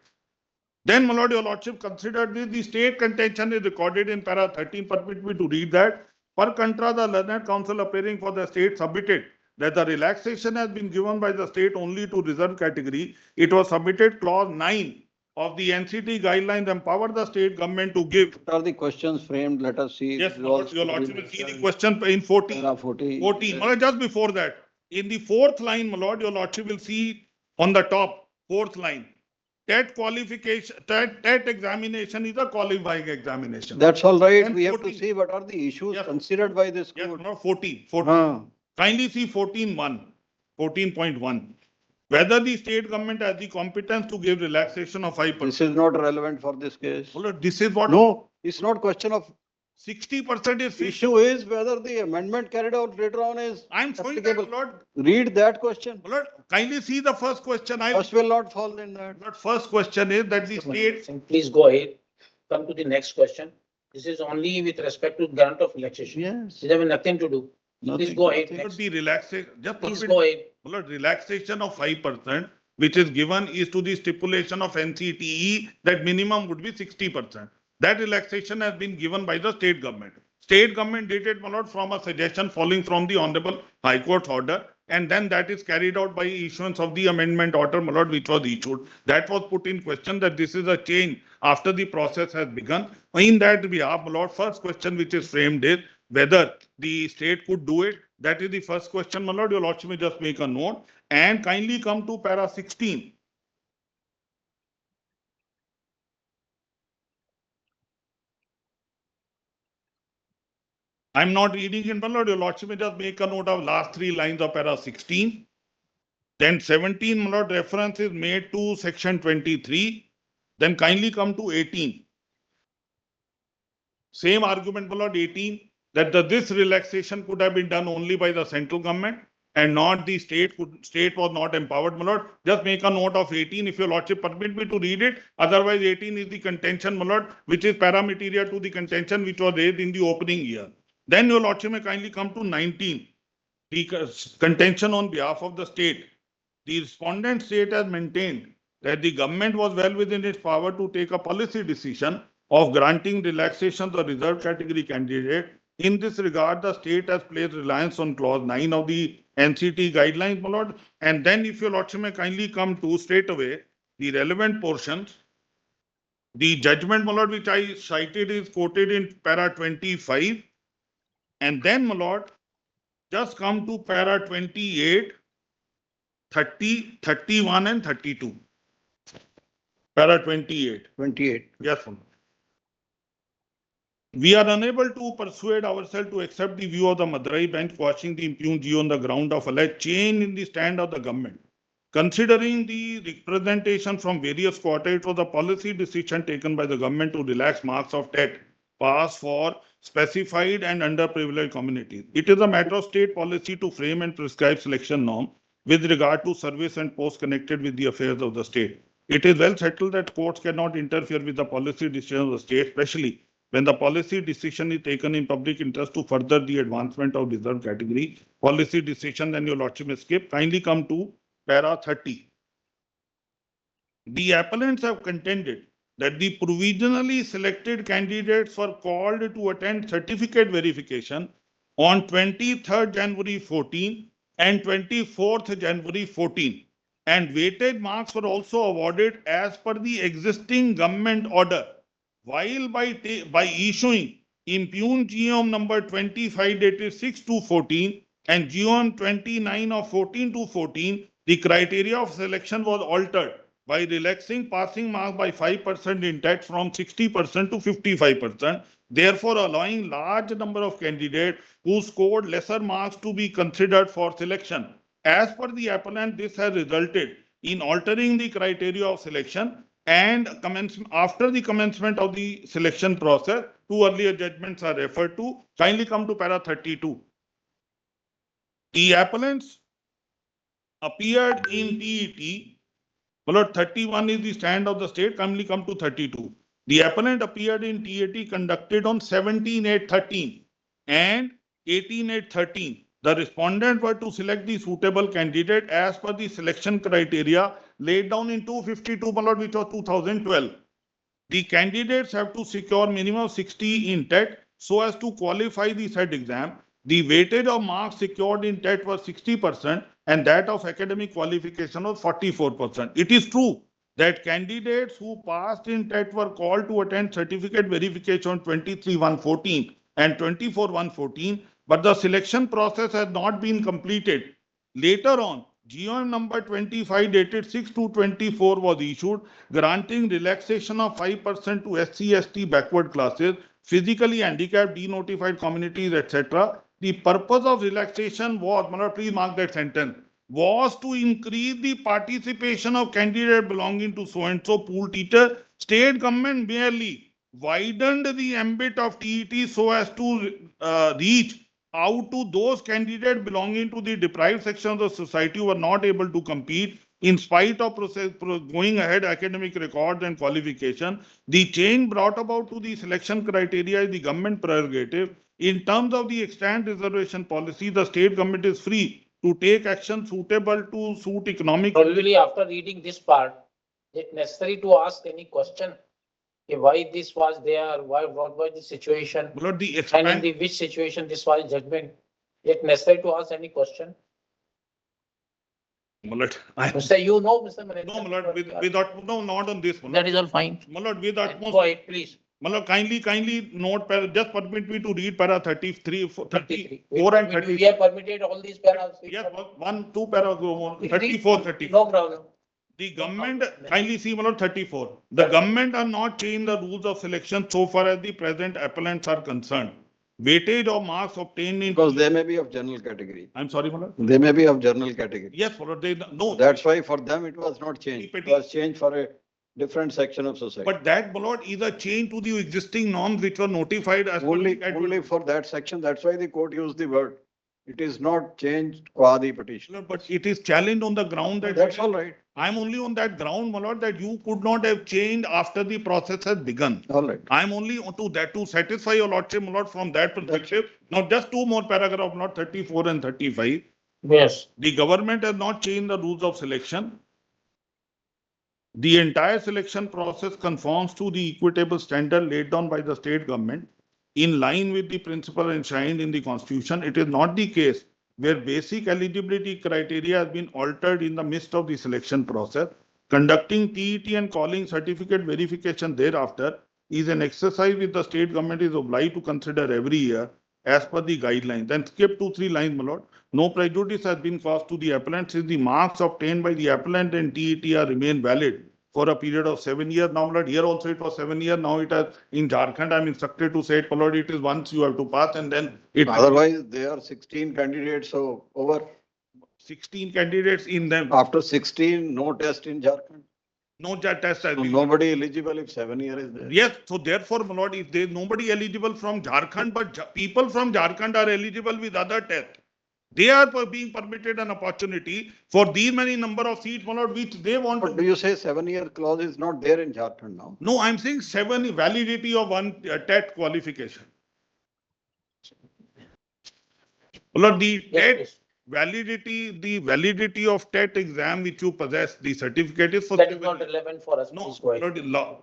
Then, my lord, your lordship considered this. The state contention is recorded in para 13. Permit me to read that. Per contra, the learned counsel appearing for the state submitted that the relaxation has been given by the state only to reserved category. It was submitted clause 9 of the NCT guidelines empower the state government to give. What are the questions framed? Let us see. Yes, This my was lord, your to be lordship will see the mentioned. question in 14. Para 14. 14. My lord, just before that, in the fourth line, my lord, your lordship will see on the top, fourth line. TET qualification, TET examination is a qualifying examination. That's all right. And We have to 14. see what are the issues Yes. considered by this Yes, court. my lord, 14. 14. Huh. Kindly see 14.1. 14.1. Whether the state government has the competence to give relaxation of 5%. This is not relevant for this case. My lord, this is what. No, it's not question of 60% is fixed. issue is whether the amendment carried out later on is I'm showing that, applicable. my lord. Read that question. My lord, kindly see the first question. First will not fall in that. But first question is that the state. Please go ahead. Come to the next question. This is only with respect to grant of relaxation. Yes. This has nothing to do. Please Nothing, go ahead. nothing. Next. The relaxation, just Please permit- go ahead. Lord, relaxation of 5%, which is given is to the stipulation of NCTE that minimum would be 60%. That relaxation has been given by the state government. State government did it, my lord, from a suggestion following from the Honorable High Court order. And then that is carried out by issuance of the amendment order, my lord, which was issued. That was put in question that this is a change after the process has begun. In that behalf, my lord, first question which is framed is whether the state could do it. That is the first question, my lord. Your lordship may just make a note and kindly come to para 16. I'm not reading it, my lord. Your lordship may just make a note of last three lines of para 16. Then 17, my lord, reference is made to section 23. Then kindly come to 18. Same argument, my lord, 18, that this relaxation could have been done only by the central government and not the state. State was not empowered, my lord. Just make a note of 18 if your lordship permit me to read it. Otherwise, 18 is the contention, my lord, which is paramaterial to the contention which was raised in the opening year. Then your lordship may kindly come to 19. The contention on behalf of the state. The respondent state has maintained that the government was well within its power to take a policy decision of granting relaxation to the reserved category candidate. In this regard, the state has placed reliance on clause 9 of the NCT guidelines, my lord. And then if your lordship may kindly come to straight away the relevant portions. The judgment, my lord, which I cited is quoted in para 25. And then, my lord, just come to para 28. 30, 31 and 32. Para 28. 28. Yes, sir. We are unable to persuade ourselves to accept the view of the Madurai bench quashing the impugned GO on the ground of alleged change in the stand of the government. Considering the representation from various quarters, it was a policy decision taken by the government to relax marks of TET pass for specified and underprivileged communities. It is a matter of state policy to frame and prescribe selection norm with regard to service and posts connected with the affairs of the state. It is well settled that courts cannot interfere with the policy decision of the state, especially when the policy decision is taken in public interest to further the advancement of reserved category. Policy decision, then your lordship may skip. Kindly come to para 30. The appellants have contended that the provisionally selected candidates were called to attend certificate verification on 23rd January 14 and 24th January 14, and weighted marks were also awarded as per the existing government order, while by issuing impugned GOM number 25 dated 6/2/14 and GOM 29 of 14/2/14, the criteria of selection was altered by relaxing passing marks by 5% in TET from 60% to 55%, therefore allowing large number of candidates who scored lesser marks to be considered for selection. As per the appellant, this has resulted in altering the criteria of selection and after the commencement of the selection process, two earlier judgments are referred to. Kindly come to para 32. The appellants appeared in TET. Well, 31 is the stand of the state. Kindly come to 32. The appellant appeared in TAT conducted on 17/8/13 and 18/8/13. The respondent were to select the suitable candidate as per the selection criteria laid down in 252, which was 2012. The candidates have to secure minimum 60 in TET so as to qualify the said exam. The weightage of marks secured in TET was 60% and that of academic qualification was 44%. It is true that candidates who passed in TET were called to attend certificate verification on 23/1/14 and 24/1/14, but the selection process has not been completed. Later on, GOM number 25 dated 6/2/24 was issued, granting relaxation of 5% to SC/ST backward classes, physically handicapped, denotified communities, etc. The purpose of relaxation was, please mark that sentence, was to increase the participation of candidates belonging to so-and-so pool teacher. State government merely widened the ambit of TET so as to reach out to those candidates belonging to the deprived section of the society who were not able to compete in spite of going ahead academic records and qualification. The change brought about to the selection criteria is the government prerogative. In terms of the extant reservation policy, the state government is free to take action suitable to suit economic. Probably after reading this part, it's necessary to ask any question. Why this was there, what was the situation, But the and in the which situation this was judgment. It's necessary to ask any question. Mr. You know, Mr. Manager. No, Malad, without, no, not on this one. That is all fine. Malad, with utmost. Go ahead, please. Malad, kindly note, just permit me to read para 33, 33. 34 and 30. We have permitted all these paras. Yes, two para, 34, 34. No problem. The government, kindly see, Malad, 34. The government are not changed the rules of selection so far as the present appellants are concerned. Weightage of marks obtained in. Because they may be of general category. I'm sorry, Malad. They may be of general category. Yes, Malad, they, no. That's why for them it was not changed. It was changed for a different section of society. But that, Malad, is a change to the existing norms which were notified as. Only for that section. That's why the court used the word. It is not changed qua the petition. But it is challenged on the ground that. That's all right. I'm only on that ground, my lord, that you could not have changed after the process has begun. All right. I'm only to that to satisfy your lordship, my lord, from that perspective. Now, just two more paragraphs, not 34 and 35. Yes. The government has not changed the rules of selection. The entire selection process conforms to the equitable standard laid down by the state government in line with the principle enshrined in the constitution. It is not the case where basic eligibility criteria has been altered in the midst of the selection process. Conducting TET and calling certificate verification thereafter is an exercise which the state government is obliged to consider every year as per the guidelines. Then skip 2-3 lines, my lord. No prejudice has been caused to the appellant since the marks obtained by the appellant and TET are remain valid for a period of 7 years. Now, my lord, here also it was 7 years. Now it has in Jharkhand, I'm instructed to say it, my lord, it is once you have to pass and then it. Otherwise, there are 16 candidates, so over. 16 candidates in them. After 16, no test in Jharkhand. No test. So nobody eligible if 7 years is there. Yes, so therefore, my lord, if there is nobody eligible from Jharkhand, but people from Jharkhand are eligible with other tests. They are being permitted an opportunity for these many number of seats, my lord, which they want. But do you say 7-year clause is not there in Jharkhand now? No, I'm saying 7 validity of one TET qualification. My lord, the TET validity, the validity of TET exam which you possess, the certificate is for. That is not relevant for us. No,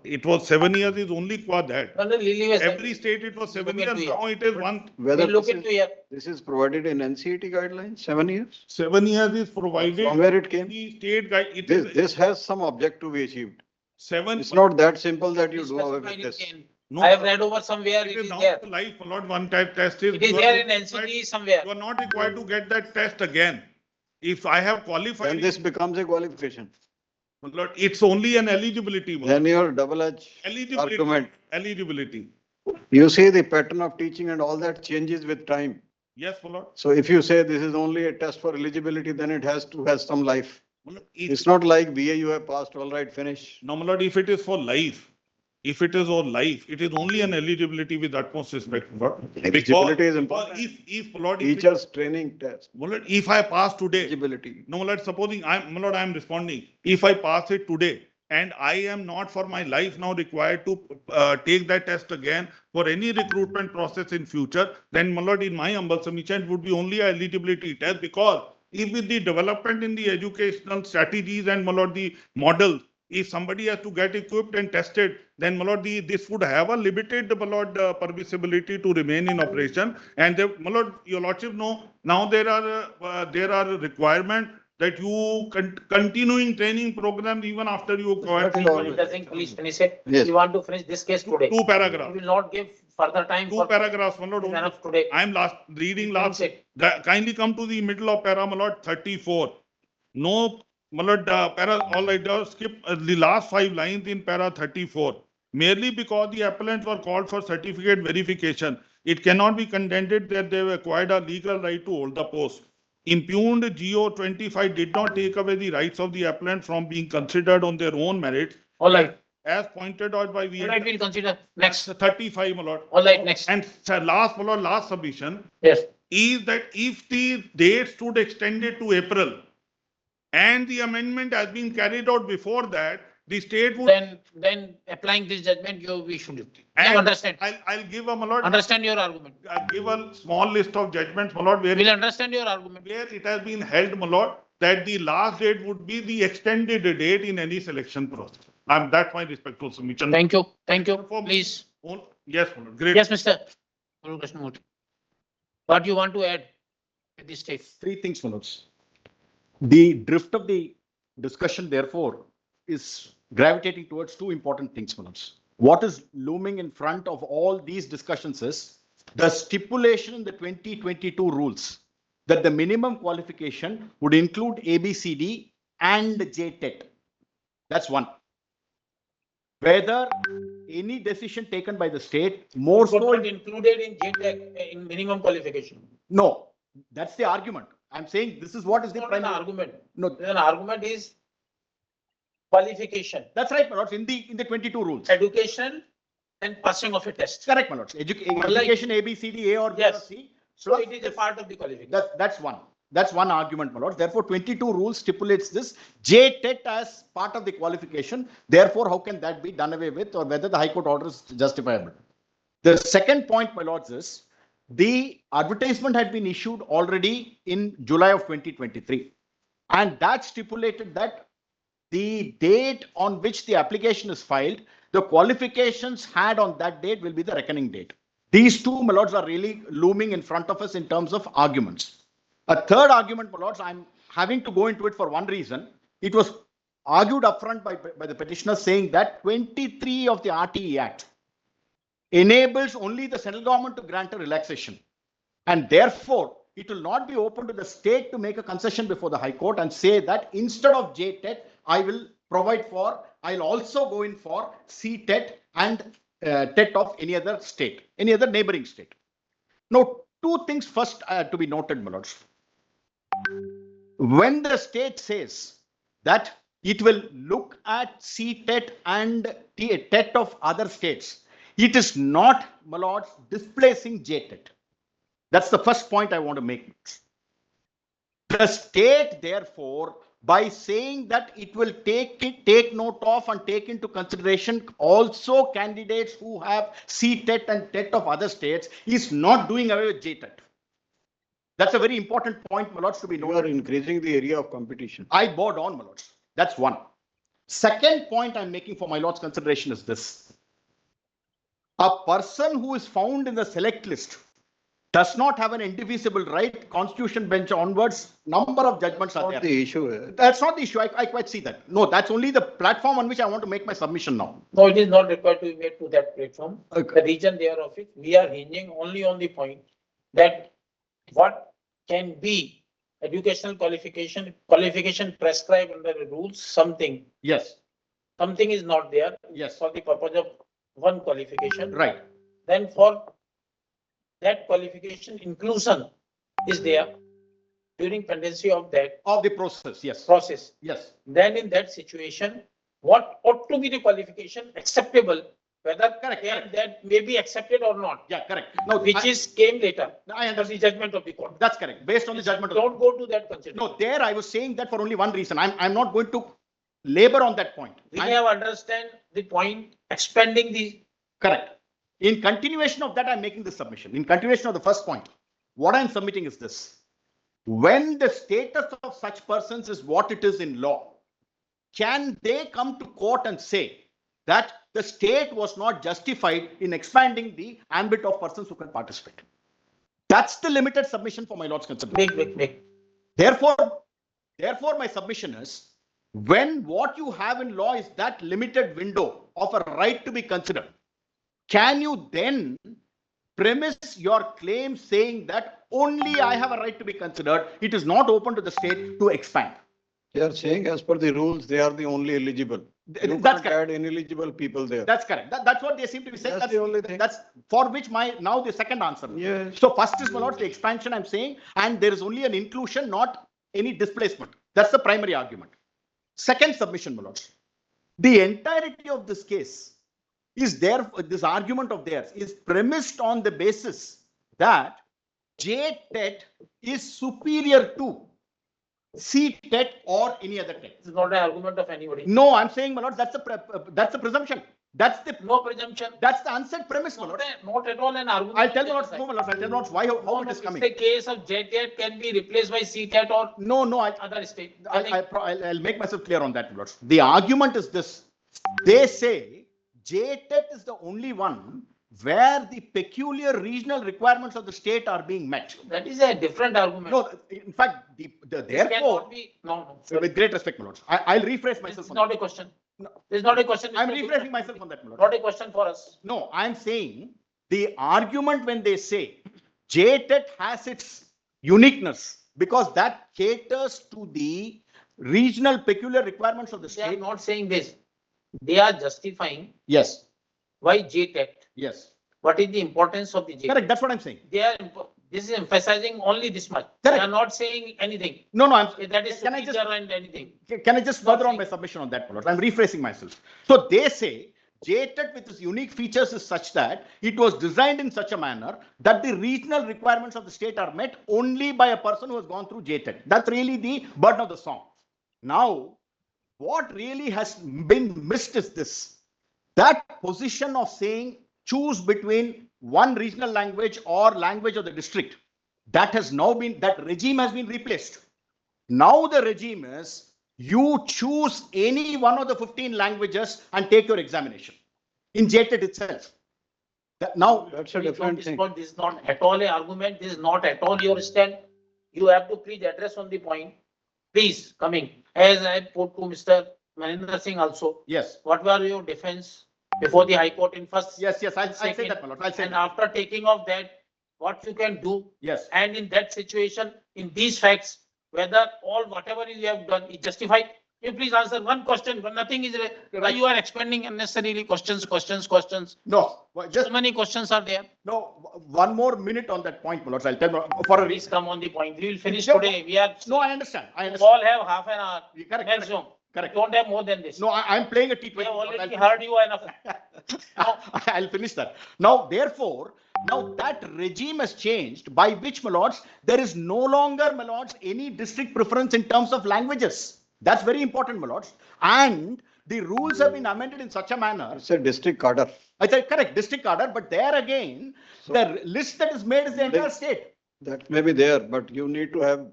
it was 7 years is only qua that. No, Every state it was 7 years. Now it is one. Whether look into here. This is provided in NCET guidelines, 7 years? 7 years is provided. From where it came? The state guide. It This, is this has some object to be achieved. 7. It's not that simple that you do away with this. No, I have read over somewhere, it is now there. life, not one type test is. It is there in NCT somewhere. You are not required to get that test again. If I have qualified. Then this becomes a qualification. Lord, it's only an eligibility. Then your double-edged Eligibility. argument. Eligibility. You see the pattern of teaching and all that changes with time. Yes, my lord. So if you say this is only a test for eligibility, then it has to have some life. My lord, It's not like BA you have passed, all right, finish. No, my lord, if it is for life, if it is for life, it is only an eligibility with utmost respect. Eligibility is important. If, Lord, Teachers training test. My lord, if I pass today, Eligibility. no, my lord, supposing my lord, I am responding. If I pass it today and I am not for my life now required to take that test again for any recruitment process in future, then my lord, in my humble submission, it would be only a eligibility test because if with the development in the educational strategies and my lord, the models, if somebody has to get equipped and tested, then my lord, this would have a limited my lord, permissibility to remain in operation. And my lord, your lordship know now there are requirement that you continuing training program even after you acquire. That is all. Maninder Singh, please finish it. Yes. We want to finish this case today. Two We paragraphs. will not give further time Two for paragraphs, my lord. enough today. I am reading last. Finish it. Kindly come to the middle of para, my lord, 34. No, my lord, para, all right, skip the last 5 lines in para 34. Merely because the appellants were called for certificate verification, it cannot be contended that they have acquired a legal right to hold the post. Impugned GO 25 did not take away the rights of the appellant from being considered on their own merits. All right. As pointed out by All right, we'll consider next. 35, my lord. All right, next. And last, my lord, last submission Yes. is that if the date stood extended to April and the amendment has been carried out before that, the state would. Then applying this judgment, we should. You And understand. I'll give a, my lord, Understand your argument. I'll give a small list of judgments, my lord, We'll understand your argument. where it has been held, my lord, that the last date would be the extended date in any selection process. That's my respectful submission. Thank you. Thank you. Please. Yes, my lord. Great. Yes, Mr. Krishnamurthy. What you want to add at this stage? 3 things, Manoj. The drift of the discussion, therefore, is gravitating towards 2 important things, Manoj. What is looming in front of all these discussions is the stipulation in the 2022 rules that the minimum qualification would include ABCD and Jtet. That's one. Whether any decision taken by the state, more So so, not included in Jtet in minimum qualification. no, that's the argument. I'm saying this is what is It's the not an primary. argument. No, An argument is qualification, that's right, Manoj, in the 22 rules. education, and passing of a test. Correct, Manoj. Education A, B, C, D, A or B or Yes. C. So it is a part of the qualification. That's one. That's one argument, Manoj. Therefore, 22 rules stipulates this Jtet as part of the qualification. Therefore, how can that be done away with, or whether the High Court order is justifiable? The second point, my lords, is the advertisement had been issued already in July of 2023, and that stipulated that the date on which the application is filed, the qualifications had on that date will be the reckoning date. These 2, my lords, are really looming in front of us in terms of arguments. A third argument, my lords, I'm having to go into it for one reason. It was argued upfront by the petitioner, saying that 23 of the RTE Act enables only the central government to grant a relaxation. And therefore, it will not be open to the state to make a concession before the High Court and say that instead of Jtet, I will provide for, I'll also go in for Ctet and Tet of any other state, any other neighboring state. Now, 2 things first to be noted, my lords. When the state says that it will look at Ctet and Tet of other states, it is not, my lords, displacing Jtet. That's the first point I want to make. The state, therefore, by saying that it will take note of and take into consideration also candidates who have Ctet and Tet of other states, is not doing away with Jtet. That's a very important point, my lords, to be You noted. are increasing the area of competition. I bowed on, my lords. That's one. Second point I'm making for my lord's consideration is this. A person who is found in the select list does not have an indivisible right. Constitution bench onwards, number of judgments are Not there. the issue. That's not the issue. I quite see that. No, that's only the platform on which I want to make my submission now. No, it is not required to be made to that platform. Okay. The reason thereof it, we are hinging only on the point that what can be educational qualification prescribed under the rules, something Yes, is not there. Yes. For the purpose of one qualification. right. Then for that qualification, inclusion is there during pendency of that Of the process, yes. process. Yes, Then in that situation, what ought to be the qualification acceptable, whether Correct. that may be accepted or not, yeah, correct. Now, which is came later I under the understand. judgment of the court. That's correct. Based on the judgment of. Don't go to that consideration. No, there I was saying that for only one reason. I'm not going to labor on that point. We have understand the point, expanding the, Correct. In continuation of that, I'm making this submission. In continuation of the first point, what I'm submitting is this. When the status of such persons is what it is in law, can they come to court and say that the state was not justified in expanding the ambit of persons who can participate? That's the limited submission for my lord's consideration. make. Therefore, Therefore, my submission is, when what you have in law is that limited window of a right to be considered, can you then premise your claim saying that only I have a right to be considered? It is not open to the state to expand. They are saying as per the rules, they are the only eligible. You That's can't correct. add ineligible people there. That's correct. That's what they seem to be saying. That's the only thing. That's for which now the second answer. Yes. So first is, my lords, the expansion I'm saying, and there is only an inclusion, not any displacement. That's the primary argument. Second submission, my lords. The entirety of this case is there, this argument of theirs is premised on the basis that Jtet is superior to Ctet or any other tet. This is not an argument of anybody. No, I'm saying, my lord, that's the presumption. That's the No presumption. That's the unsaid premise, my Not, lord. not at all an argument. I'll tell you what, no, my lord, I'll tell you what, why, how it is coming. The case of Jtet can be replaced by Ctet or No, other state. I'll make myself clear on that, my lord. The argument is this. They say Jtet is the only one where the peculiar regional requirements of the state are being met. That is a different argument. No, in fact, This therefore, cannot be, no. with great respect, my lord, I'll rephrase This myself. is on not that. a question. No. This is not a question. I'm It's a rephrasing different- myself on that, my lord. Not a question for us. No, I'm saying the argument when they say Jtet has its uniqueness because that caters to the regional peculiar requirements of the They are state. not saying this. They are justifying Yes, why Jtet. yes. What is the importance of the Jtet? Correct, that's what I'm saying. This is emphasizing only this much. They Correct. are not saying anything. No, no, That is can I superior and anything. can I just further on my submission on that, my lord? I'm rephrasing myself. So they say Jtet with its unique features is such that it was designed in such a manner that the regional requirements of the state are met only by a person who has gone through Jtet. That's really the burden of the song. Now, what really has been missed is this. That position of saying choose between one regional language or language of the district, that regime has been replaced. Now the regime is you choose any one of the 15 languages and take your examination in Jtet itself. Now, That's a different This thing. is not at all an argument. This is not at all your stand. You have to please address on the point. Please, coming. As I put to Mr. Mahendra Singh also, yes, what were your defense before the High Court in first? yes, I'll say Second. that, my lord. I'll say And that. after taking of that, what you can do? Yes. And in that situation, in these facts, whether whatever you have done is justified. You please answer one question, but nothing is, you are expanding unnecessarily questions. No, just So many questions are there. no. One more minute on that point, my lord. I'll tell you for a Please reason. come on the point. We will finish No, today. We are, No, I understand. I we understand. all have half an hour Correct, maximum. correct. Don't have more than this. No, I'm playing a We T20. have my lord. already I'll- heard you enough. No. I'll finish that. Now, therefore, now that regime has changed by which, my lords, there is no longer, my lords, any district preference in terms of languages. That's very important, my lords. And the rules have been amended in such a manner. It's a district cadre. I said correct, district order, but there again, the list that is made is the entire state. That may be there, but you need to have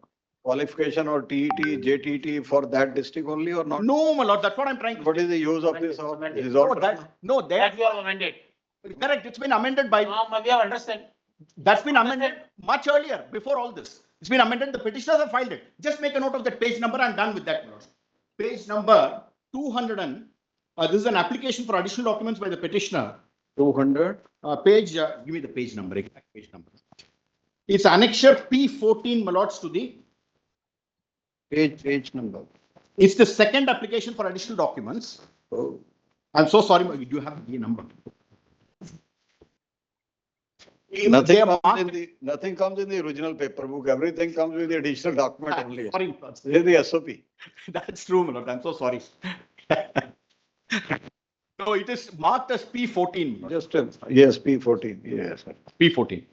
qualification or TET, JTT for that district only or not? No, my lord, that's what I'm trying to. What is the use of this? Amended. Resort? No, That you have amended. correct, it's been amended by, We have understand. that's been amended much earlier, before all this. It's been amended, the petitioners have filed it. Just make a note of that page number, I'm done with that, my lord. Page number 200, this is an application for additional documents by the petitioner. 200? Give me the page number, exact page number. It's annexure P14, my lords, to the, Page number. it's the second application for additional documents. Oh. I'm so sorry, you have the number. Nothing They are comes marked- in nothing comes in the original paper book. Everything comes with the additional document only. Sorry, This is the SOP. that's true, my lord. I'm so sorry. No, it is marked as P14. my lord. Just, yes, P14, yes. P14.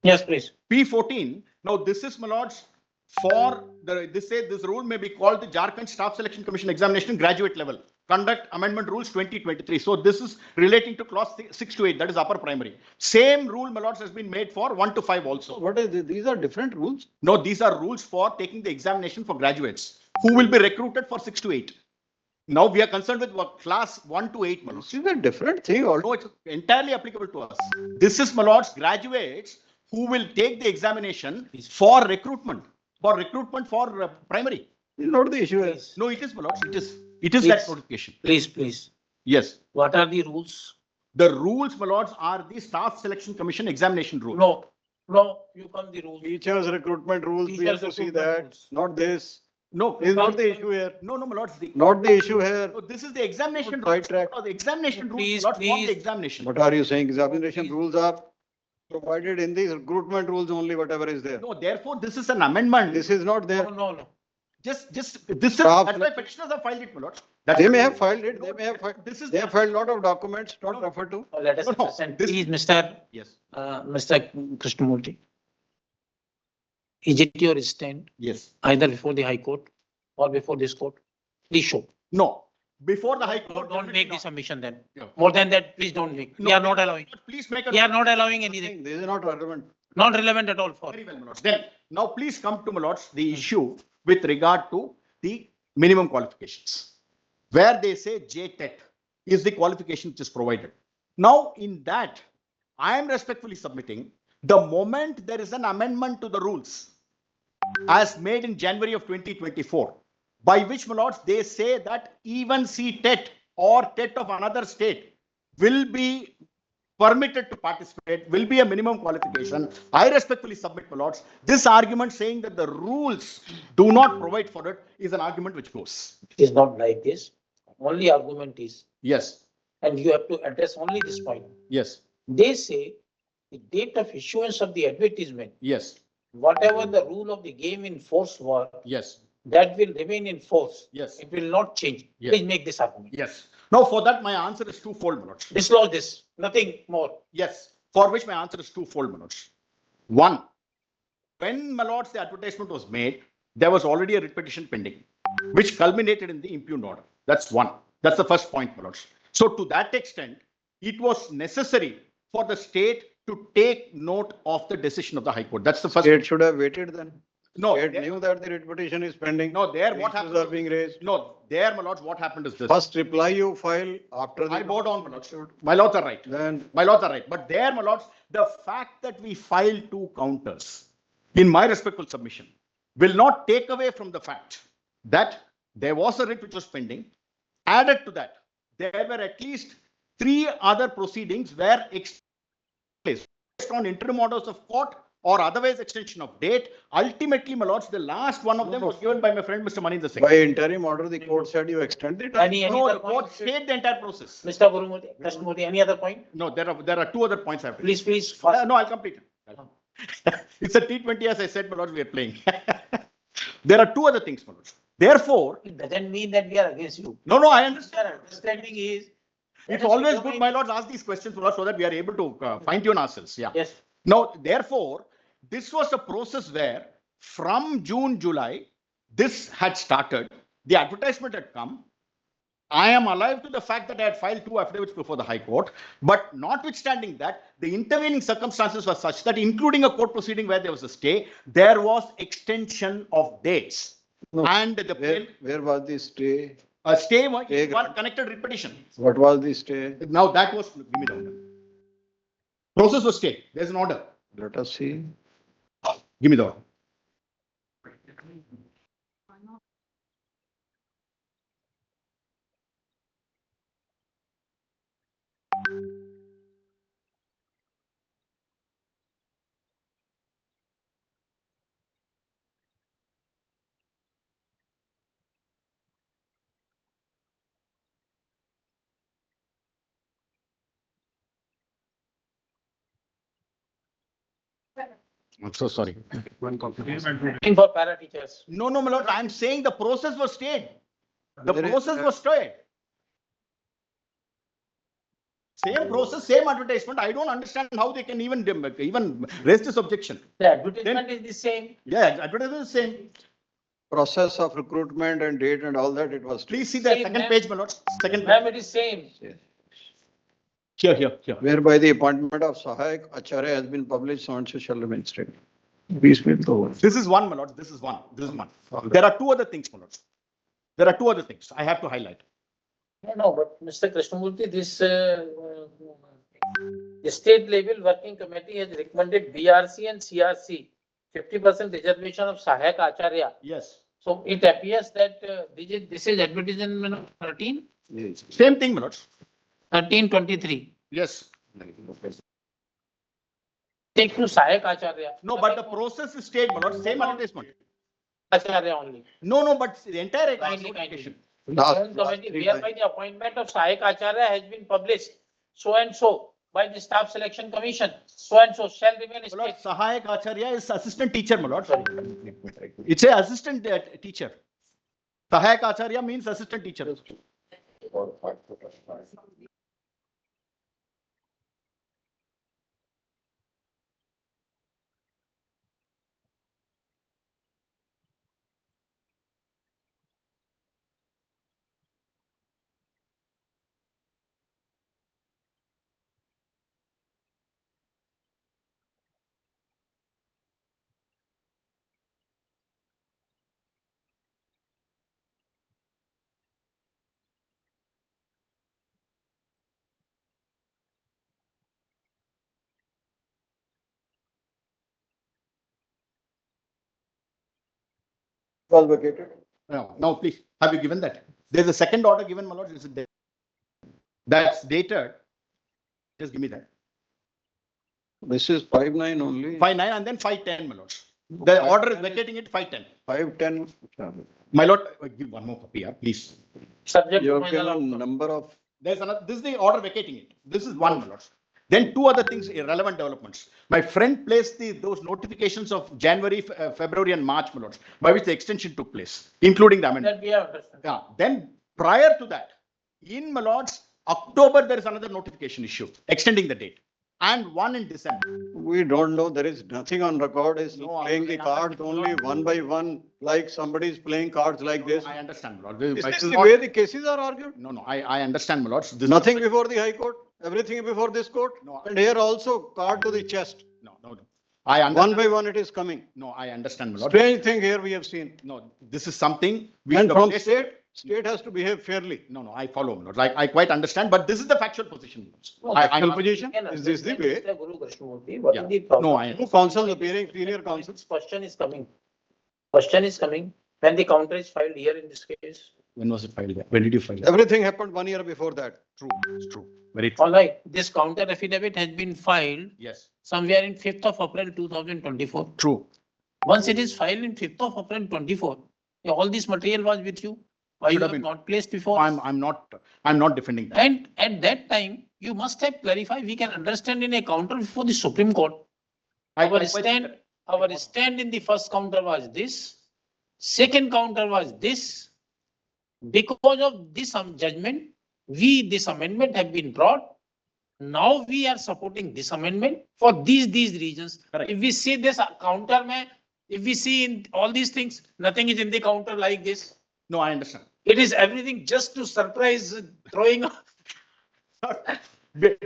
Yes, please. P14. Now, this is, my lords, for this rule may be called the Jharkhand Staff Selection Commission examination graduate level. Conduct Amendment Rules 2023. So this is relating to clause 6 to 8, that is upper primary. Same rule, my lords, has been made for 1 to 5 also. What is this? These are different rules? No, these are rules for taking the examination for graduates who will be recruited for 6 to 8. Now we are concerned with what, class 1 to 8, my lords. This is a different thing or No, it's entirely applicable to us. This is, my lords, graduates who will take the examination for recruitment for primary. Not the issue. Please, No, it is, my lords. It is that Please. notification. please. Yes. What are the rules? The rules, my lords, are the Staff Selection Commission examination rules. No, you come the rules. Teachers recruitment rules, we have Teachers to see recruitment that, rules. not this. No, This is not the issue here. no, my lords. Not the issue here. No, this is the examination Don't rules. sidetrack. No, the examination rules, Please, my lords, form please. the examination. What are you saying? Examination Please. rules are provided in the recruitment rules only, whatever is there. No, therefore, this is an amendment. This is not there. No. Just, this is, Staff that's why selection. petitioners have filed it, my lords. That's They why- may have filed it, they may have, This is, they have filed lot of documents, not No. referred to. Let us No, no, present. this- Please, Mr. yes, Mr. Krishnamurti. Is it your stand yes. either before the High Court or before this court? Please show. No, before the High Court. Don't definitely make the not. submission then. Yeah. More than that, please don't make. We No, are not allowing. Please make a. We are not allowing anything. This is not relevant. Not relevant at all for. Very well, my lords. Then, now please come to, my lords, the issue with regard to the minimum qualifications, where they say Jtet is the qualification which is provided. Now, in that, I am respectfully submitting, the moment there is an amendment to the rules as made in January of 2024, by which, my lords, they say that even Ctet or Tet of another state will be permitted to participate, will be a minimum qualification. I respectfully submit, my lords, this argument saying that the rules do not provide for it is an argument which goes. It is not like this. Only argument is, Yes, and you have to address only this point. yes, They say the date of issuance of the advertisement, yes, whatever the rule of the game in force were, yes, that will remain in force. yes, It will not change. Yes. Please make this argument. yes. Now, for that, my answer is twofold, my lords. Dislodge this, nothing more. Yes, for which my answer is twofold, my lords. One, when, my lords, the advertisement was made, there was already a writ petition pending, which culminated in the impugned order. That's one. That's the first point, my lords. So to that extent, it was necessary for the state to take note of the decision of the High Court. That's the first. State should have waited then. No, State there- knew that the writ petition is pending. no, there what Issues are happened? being raised. No, there, my lords, what happened is this. First reply you file after the. I bowed down, my lords. My lords are right. Then My lords are right. But there, my lords, the fact that we filed two counters, in my respectful submission, will not take away from the fact that there was a writ which was pending. Added to that, there were at least 3 other proceedings where based on interim orders of court or otherwise extension of date. Ultimately, my lords, the last one of them was given by my friend, Mr. Maninder Singh. by interim order, the court said you extend the time. Any No, other the court point? stayed the entire process. Mr. Gurumurthy, Krishnamurthy, any other point? No, there are 2 other points I have to. Please, first. No, I'll complete it. It's a T20, as I said, my lords, we are playing. There are 2 other things, my lords. Therefore, It doesn't mean that we are against you. no, I understand. Our understanding is. It's always good, my lords, ask these questions, my lords, so that we are able to fine tune ourselves. Yeah. Yes, Now, therefore, this was a process where from June, July, this had started. The advertisement had come. I am alive to the fact that I had filed 2 affidavits before the High Court. But notwithstanding that, the intervening circumstances were such that, including a court proceeding where there was a stay, there was extension of dates. No. And the Where was the stay? stay was Stay one connected repetition. What was the stay? Now that was, give me the order. Process was stayed. There's an order. Let us see. Give me the order. I'm so sorry. Thing for para teachers. No, my lord, I'm saying the process was stayed. The There is- process was stayed. Same process, same advertisement. I don't understand how they can even raise this objection. The advertisement is the same. Yeah, advertisement is same. Process of recruitment and date and all that, it was. Please see the Same, second ma'am. page, my lord. Second page. Ma'am, it is same. Here. Whereby the appointment of Sahayak Acharya has been published, so and so shall remain state. Peace be with the whole. This is one, my lord. This is one. There are 2 other things, my lord. There are 2 other things I have to highlight. No, but Mr. Krishnamurthy, this The state level working committee has recommended BRC and CRC 50% reservation of Sahayak Acharya. Yes. So it appears that this is advertisement 13, Same thing, my lords. 1323. Yes. Take to Sahayak Acharya. No, but the process is stayed, my lords. Same advertisement. Acharya only. No, but the entire Kindly, notification. Current committee whereby the appointment of Sahayak Acharya has been published so and so by the staff selection commission, so and so shall remain My lord, state. Sahayak Acharya is assistant teacher, my lord. Sorry. It's a assistant teacher. Sahayak Acharya means assistant teacher. Was vacated. No, please. Have you given that? There's a second order given, my lord. Is it there? That's dated. Just give me that. This is 5-9 only. 5-9 and then 5-10, my lord. The order is vacating it 5-10. 5-10. My lord, give one more copy, please. Subject You to have final given outcome. number of. There's another. This is the order vacating it. This is one, my lord. Then two other things, irrelevant developments. My friend placed those notifications of January, February, and March, my lord, by which the extension took place, including the amendment. That we have understood. Yeah. Then prior to that, in my lords, October there is another notification issue extending the date, and one in December. We don't know. There is nothing on record. Is No, playing the cards only one by one, like somebody is playing cards like this. I understand, my lord. Is It this is the not- way the cases are argued? No, I understand, my lords. This Nothing before the High Court, everything before this court. No. And here also card to the chest. No. I One understand. by one it is coming. No, I understand, my lord. Strange thing here we have seen. No, this is something we And should from have- state has to behave fairly. No, I follow, my lord. Like, I quite understand, but this is the factual position. my lords. I- Actual I'm- position, Can is this the understand, way? Mr. Guru Krishnamurthy, what Yeah. is the problem? No, I. Two counsels appearing, senior counsels. Question is coming. Question is coming when the counter is filed here in this case. When was it filed? When did you file it? Everything happened 1 year before that. True, it's true. Very true. All right, this counter affidavit has been filed Yes, somewhere in 5th of April 2024. true. Once it is filed in 5th of April 24, all this material was with you. Why Should you have have been. not placed before? I'm not defending that. And at that time, you must have clarified, we can understand in a counter before the Supreme Court. Our stand in the first counter was this. Second counter was this. Because of this judgment, this amendment have been brought. Now we are supporting this amendment for these reasons. Correct. If we see this counter, if we see in all these things, nothing is in the counter like this. No, I understand. It is everything just to surprise, throwing.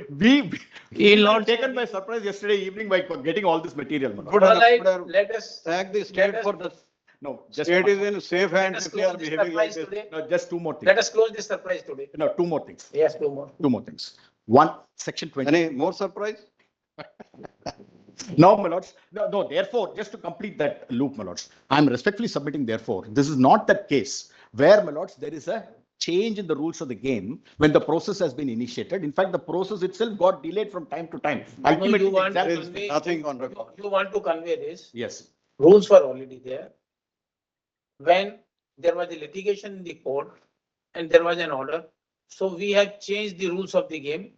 We He'll were not taken by surprise yesterday evening by getting all this material. my lord. Good All enough, right, good enough. let us. Thank the Let state us- for the No, just state is in safe Let hands us if they are close this behaving like surprise this. today. no, just two more things. Let us close this surprise today. No, two more things. Yes, two more. Two more things. One, section 20. Any more surprise? No, my lords. No, therefore, just to complete that loop, my lords, I'm respectfully submitting, therefore, this is not the case where, my lords, there is a change in the rules of the game when the process has been initiated. In fact, the process itself got delayed from time to time. Ultimately, you the want exam There to is convey- nothing on record. You want to convey this, Yes, rules were already there. When there was a litigation in the court and there was an order, so we have changed the rules of the game.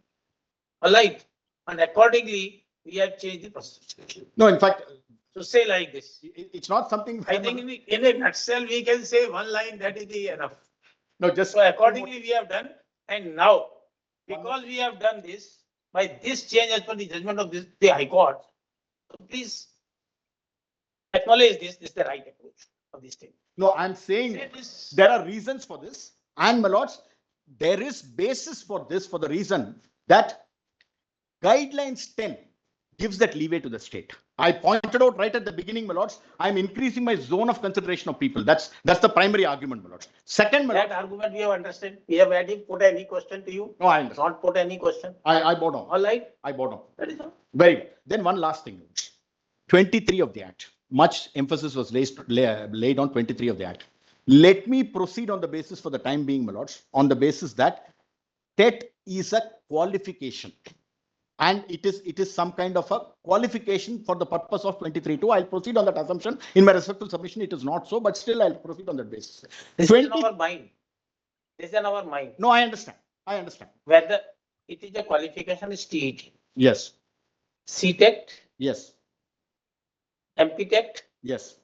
All right, and accordingly, we have changed the process. no, in fact, So say like this. it's not something. I think in a nutshell, we can say one line, that is the enough. No, just. So accordingly, we have done, and now, because we have done this, by this change as per the judgment of the High Court, so please acknowledge this is the right approach of this thing. No, I'm saying Say this. there are reasons for this. And my lords, there is basis for this for the reason that guidelines 10, gives that leeway to the state. I pointed out right at the beginning, my lords, I'm increasing my zone of consideration of people. That's the primary argument, my lords. Second, my That lords, argument we have understood. We have added, put any question to you, no, I understand. not put any question. I bow down. All right, I bow down. that is all. Very good. Then one last thing. 23 of the Act. Much emphasis was laid on 23 of the Act. Let me proceed on the basis for the time being, my lords, on the basis that TET is a qualification. And it is some kind of a qualification for the purpose of 23.2. I'll proceed on that assumption. In my respectful submission, it is not so, but still I'll proceed on that basis. This is in our mind. This is in our mind. No, I understand. I understand. Whether it is a qualification is TET, Yes. Ctet, Yes. MPtet, Yes.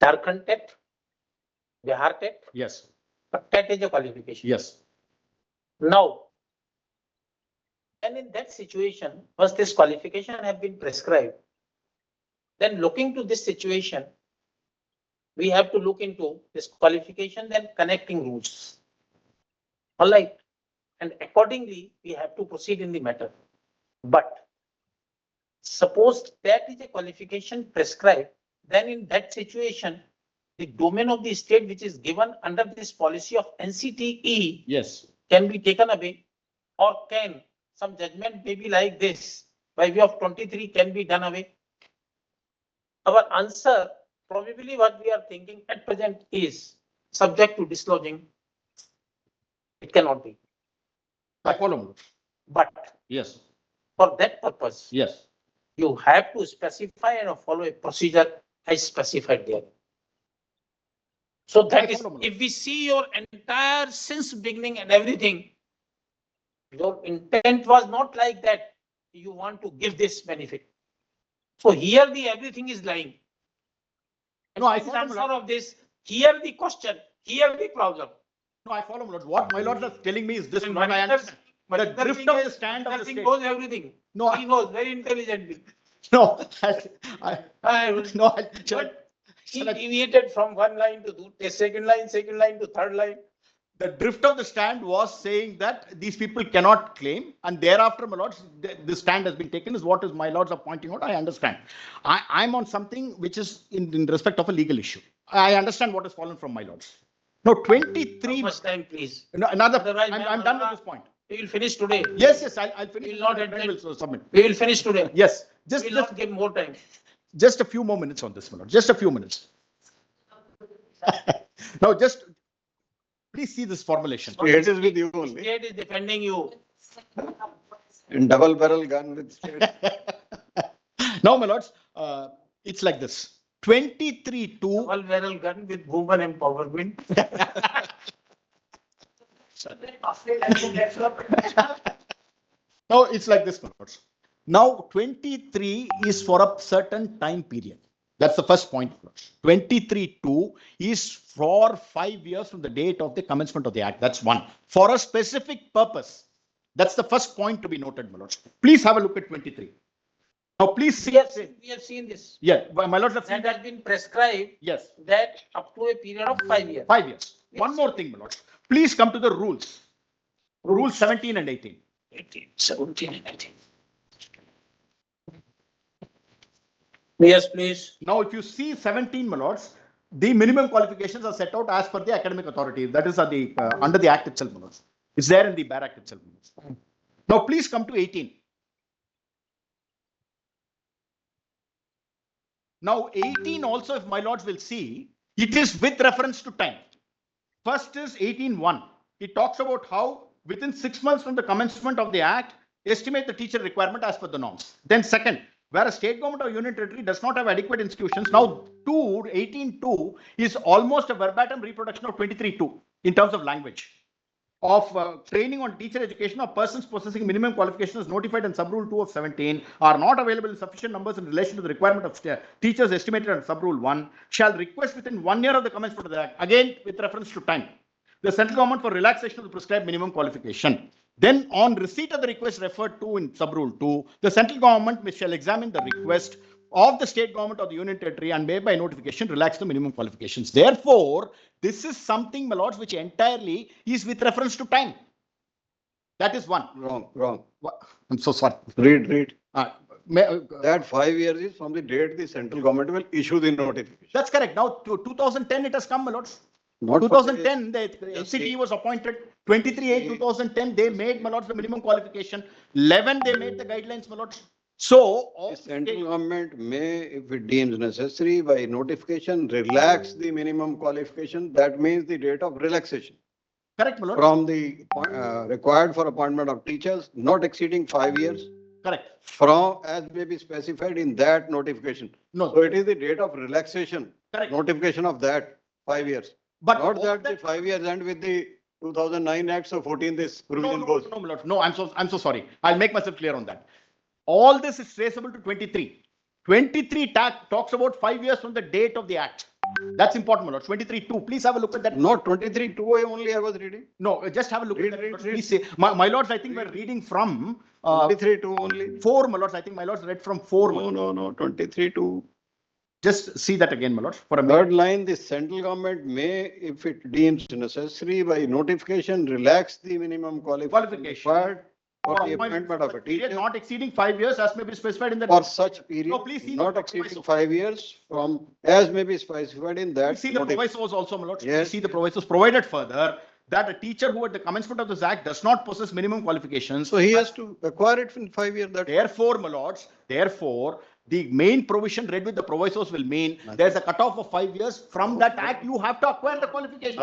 Jharkhand Tet, Bihar Tet, Yes. but TET is a qualification. Yes. Now, and in that situation, once this qualification have been prescribed, then looking to this situation, we have to look into this qualification, then connecting rules. All right. And accordingly, we have to proceed in the matter. But suppose that is a qualification prescribed, then in that situation, the domain of the state which is given under this policy of NCTE Yes. can be taken away, or can some judgment may be like this by way of 23 can be done away. Our answer, probably what we are thinking at present, is subject to dislodging. It cannot be. I follow. But Yes. for that purpose, Yes. you have to specify and follow a procedure as specified there. So that is, if we see your entire since beginning and everything, your intent was not like that. You want to give this benefit. So here the everything is lying. And No, I this follow, answer my lord. of this, here the question, here the problem. No, I follow, my lord. What my lord is telling me is this. And Not I Maninder- understand. But The drift of the stand of the Nothing state. knows everything. No, He knows very intelligently. no. I- No. But he shall I- deviated from one line to the second line to third line. The drift of the stand was saying that these people cannot claim, and thereafter, my lords, the stand has been taken, is what is my lords are pointing out. I understand. I'm on something which is in respect of a legal issue. I understand what has fallen from my lords. No, 23. How much time, please? No, another. Otherwise, I'm done with this point. We will finish today. Yes, I'll finish. We will not and then admit. we'll submit. We will finish today. Yes, We will not give more time. just a few more minutes on this, my lord. Just a few minutes. Now, just please see this formulation. State is with you only. State is defending you. In double barrel gun with state. Now, my lords, it's like this. 23-2. Double barrel gun with woman empowerment. Now, it's like this, my lords. Now, 23 is for a certain time period. That's the first point. 23-2 is for 5 years from the date of the commencement of the act. That's one. For a specific purpose. That's the first point to be noted, my lords. Please have a look at 23. Now, please see. Yes, we have seen this. Yeah, my lords have seen That has that. been prescribed Yes, that up to a period of 5 years. 5 years. Yes. One more thing, my lords. Please come to the rules. Rules 17 and 18. 18, 17 and 18. Yes, please. Now, if you see 17, my lords, the minimum qualifications are set out as per the academic authority. That is under the act itself, my lords. It's there in the BAR Act itself. My lords. Now, please come to 18. Now, 18 also, if my lords will see, it is with reference to time. First is 18.1. It talks about how within 6 months from the commencement of the act, estimate the teacher requirement as per the norms. Then second, where a state government or union territory does not have adequate institutions. Now, 18.2 is almost a verbatim reproduction of 23.2 in terms of language. Of training on teacher education of persons possessing minimum qualifications notified in sub-rule 2 of 17 are not available in sufficient numbers in relation to the requirement of teachers estimated in sub-rule 1 shall request within 1 year of the commencement of the act, again with reference to time, the central government for relaxation of the prescribed minimum qualification. Then on receipt of the request referred to in sub-rule 2, the central government shall examine the request of the state government or the union territory and may by notification relax the minimum qualifications. Therefore, this is something, my lords, which entirely is with reference to time. That is one. Wrong. I'm so sorry. Read. That 5 years is from the date the central government will issue the notification. That's correct. Now, to 2010, it has come, my lords. Not for 2010, the Just NCT see. was appointed. 23/8/2010, they made, my lords, the minimum qualification. 11, they made the guidelines, my lords. So, all The central government may, if it deems necessary, by notification, relax the minimum qualification. That means the date of relaxation correct, my lord. from the required for appointment of teachers, not exceeding 5 years, Correct. from as may be specified in that notification. No, So it is the date of relaxation, correct. notification of that 5 years. But Not all that the 5 years end with the 2009 Act, so 14 this no, provision no, goes. no, my lord. No, I'm so sorry. I'll make myself clear on that. All this is traceable to 23. 23 talks about 5 years from the date of the act. That's important, my lord. 23(2). Please have a look at that. Not 23(2) only I was reading. No, just have a look Read, at that. read, my lords. read. Please say, my lords, I think we're reading from 23(2) only. 4, my lords. I think my lords read from 4. No, 23(2). Just see that again, my lords, for a minute. Third line, the central government may, if it deems necessary, by notification, relax the minimum qualification required for the appointment of a Period teacher not exceeding 5 years as may be specified in the. for such period, No, please see not the exceeding proviso. 5 years from, as may be specified in that. See the notification. provisos also, my lords. Yes. See the provisos provided further that a teacher who at the commencement of this act does not possess minimum qualifications. So he has to acquire it in 5 years. That Therefore, my lords, therefore, the main provision read with the provisos will mean there's a cutoff of 5 years. From that act, you have to acquire the qualification.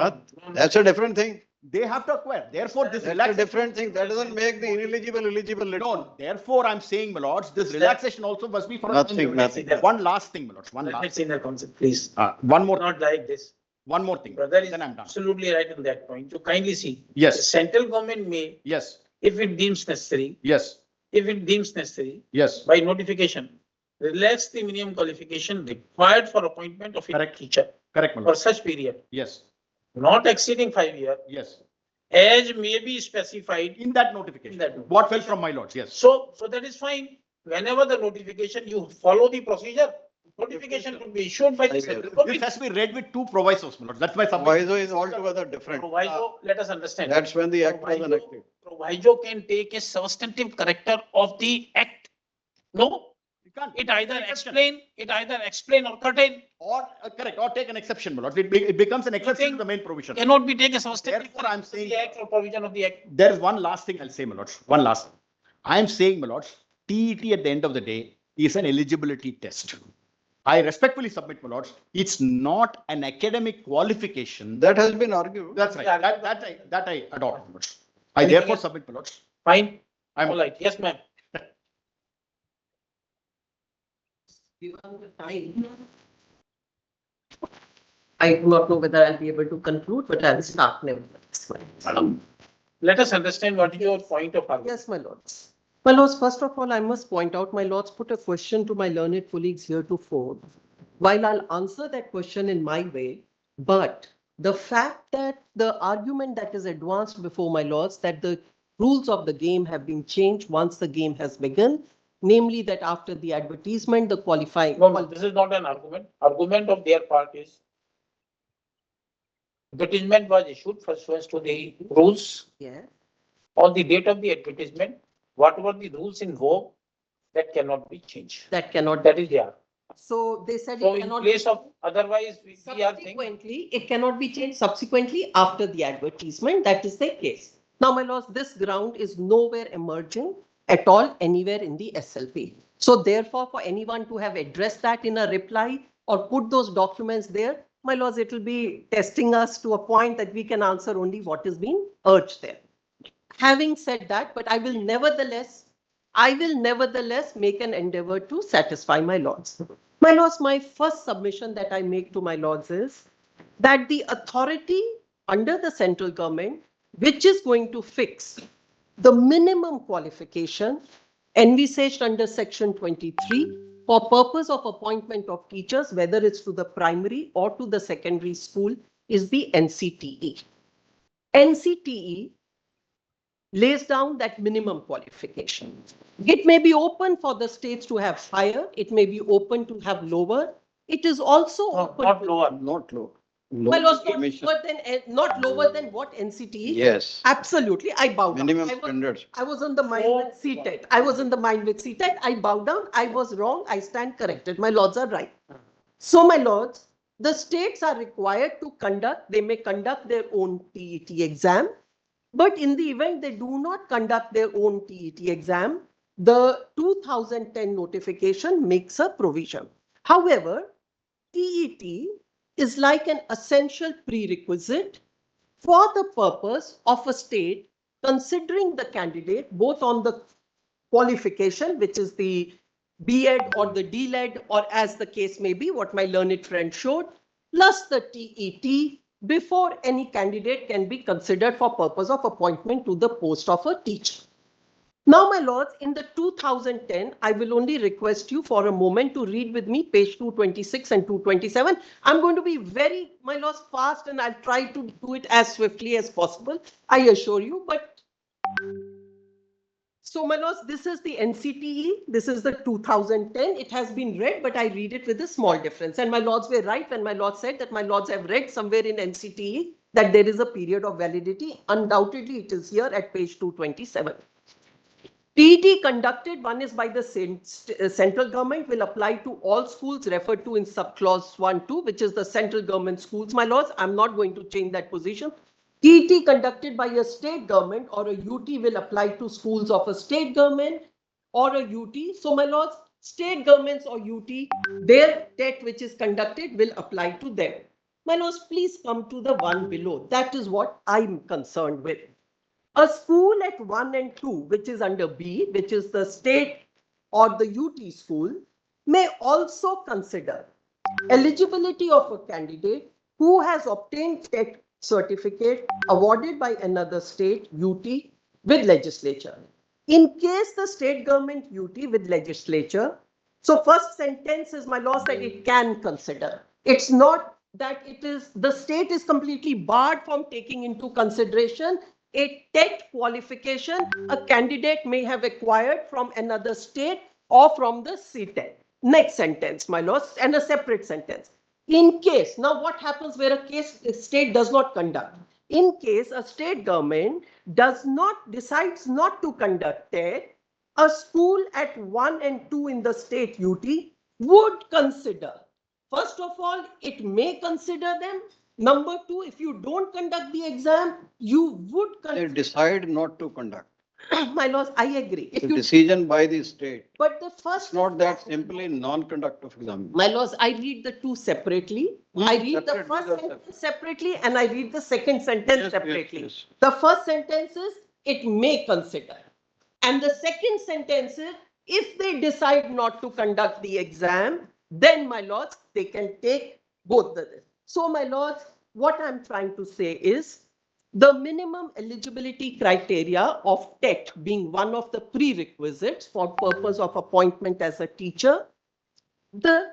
that's a different thing. They have to acquire. Therefore, this That's a relaxation. different thing. That doesn't make the ineligible eligible. No, therefore, I'm saying, my lords, this relaxation also must be for. Nothing. One last thing, my lords, one Let's last. see the concept, please. One more, Not like this. one more thing. Brother is Then I'm done. absolutely right in that point. You kindly see. Yes. The central government may, Yes, if it deems necessary, yes, yes, by notification, relax the minimum qualification required for appointment of a Correct. teacher correct, my for lord. such period, Yes, not exceeding 5 years, yes. as may be specified. In that notification. In that What fell from my lords, yes. So that is fine. Whenever the notification, you follow the procedure, notification could be issued by the central This government. has to be read with 2 provisos, my lord. That's my submission. Proviso is altogether different. Proviso, let us understand. That's when the act was enacted. Proviso can take a substantive character of the act. No, You can't. it either explain or curtail. Or, correct, or take an exception, my lord. It becomes an exception to the main provision. Cannot be taken substantive. Therefore, I'm character of saying- the act or provision of the act. There is one last thing I'll say, my lords. One last. I am saying, my lords, TET at the end of the day is an eligibility test. I respectfully submit, my lords, it's not an academic qualification. That has been argued. That's right. Yeah. That I adopt, my lords. I Anything therefore else? submit, my lords. Fine. I'm- All right. Yes, ma'am. Given the time, I do not know whether I'll be able to conclude, but I will start nevertheless. Let us understand what is your point of argument. Yes, my lords. My lords, first of all, I must point out, my lords put a question to my learned colleagues heretofore. While I'll answer that question in my way, but the fact that the argument that is advanced before my lords, that the rules of the game have been changed once the game has begun, namely that after the advertisement, the qualifying. No, this is not an argument. Argument of their part is advertisement was issued pursuant to the rules Yeah. on the date of the advertisement. What were the rules in vogue that cannot be changed? That cannot. That is there. So they said So it in cannot. place of otherwise we are thinking. Subsequently, it cannot be changed subsequently after the advertisement. That is the case. Now, my lords, this ground is nowhere emerging at all anywhere in the SLP. So therefore, for anyone to have addressed that in a reply or put those documents there, my lords, it will be testing us to a point that we can answer only what is being urged there. Having said that, but I will nevertheless make an endeavor to satisfy my lords. My lords, my first submission that I make to my lords is that the authority under the central government, which is going to fix the minimum qualification envisaged under section 23 for purpose of appointment of teachers, whether it's to the primary or to the secondary school, is the NCTE. NCTE lays down that minimum qualification. It may be open for the states to have higher, it may be open to have lower. It is also No, open. not lower. Not low. My lords, not Commission. lower than, not lower than what NCT? Yes, Absolutely, I bow down. minimum I was, standards. I was on the mind with CTET. I was in the mind with CTET. I bow down. I was wrong. I stand corrected. My lords are right. So, my lords, the states are required to conduct, they may conduct their own TET exam, but in the event they do not conduct their own TET exam, the 2010 notification makes a provision. However, TET is like an essential prerequisite for the purpose of a state considering the candidate both on the qualification, which is the B.Ed or the D.Led, or as the case may be, what my learned friend showed, plus the TET before any candidate can be considered for purpose of appointment to the post of a teacher. Now, my lords, in the 2010, I will only request you for a moment to read with me page 226 and 227. I'm going to be very, my lords, fast, and I'll try to do it as swiftly as possible, I assure you. But so, my lords, this is the NCTE. This is the 2010. It has been read, but I read it with a small difference. And my lords were right when my lords said that my lords have read somewhere in NCTE that there is a period of validity. Undoubtedly, it is here at page 227. TET conducted, one is by the central government, will apply to all schools referred to in subclause 1(2), which is the central government schools, my lords. I'm not going to change that position. TET conducted by a state government or a UT will apply to schools of a state government or a UT. So, my lords, state governments or UT, their TET which is conducted will apply to them. My lords, please come to the one below. That is what I'm concerned with. A school at 1 and 2, which is under B, which is the state or the UT school, may also consider eligibility of a candidate who has obtained TET certificate awarded by another state UT with legislature. In case the state government UT with legislature, so first sentence is, my law said it can consider. It's not that it is, the state is completely barred from taking into consideration a TET qualification a candidate may have acquired from another state or from the CTET. Next sentence, my lords, and a separate sentence. In case, now what happens where a case the state does not conduct? In case a state government decides not to conduct TET, a school at 1 and 2 in the state UT would consider. First of all, it may consider them. Number 2, if you don't conduct the exam, you would They consider. decide not to conduct. My lords, I agree. If The you, decision by the state. but the It's first, not that simply non-conduct of exam. my lords, I read the two separately. I read the Separate, first these are sentence separately and I read the second sentence Yes, separately. yes. The first sentence is, it may consider. And the second sentence is, if they decide not to conduct the exam, then, my lords, they can take both the. So, my lords, what I'm trying to say is, the minimum eligibility criteria of TET being one of the prerequisites for purpose of appointment as a teacher, the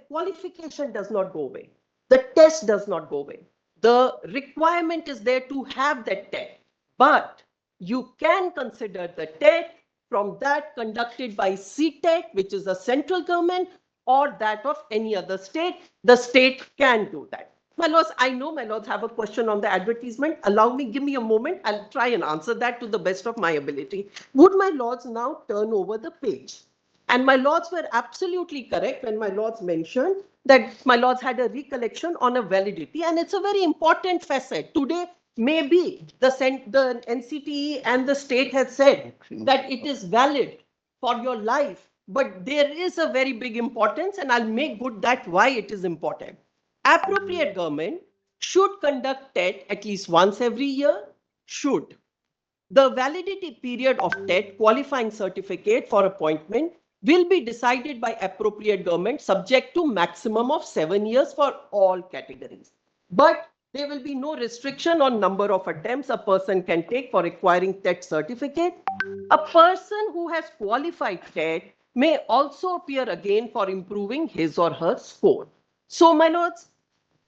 qualification does not go away. The test does not go away. The requirement is there to have that TET, but you can consider the TET from that conducted by CTET, which is the central government, or that of any other state. The state can do that. My lords, I know my lords have a question on the advertisement. Allow me, give me a moment. I'll try and answer that to the best of my ability. Would my lords now turn over the page? And my lords were absolutely correct when my lords mentioned that my lords had a recollection on a validity. And it's a very important facet. Today, maybe the NCTE and the state has said that it is valid for your life. But there is a very big importance, and I'll make good that why it is important. Appropriate government should conduct TET at least once every year. Should. The validity period of TET qualifying certificate for appointment will be decided by appropriate government subject to maximum of 7 years for all categories. But there will be no restriction on number of attempts a person can take for acquiring TET certificate. A person who has qualified TET may also appear again for improving his or her score. So, my lords,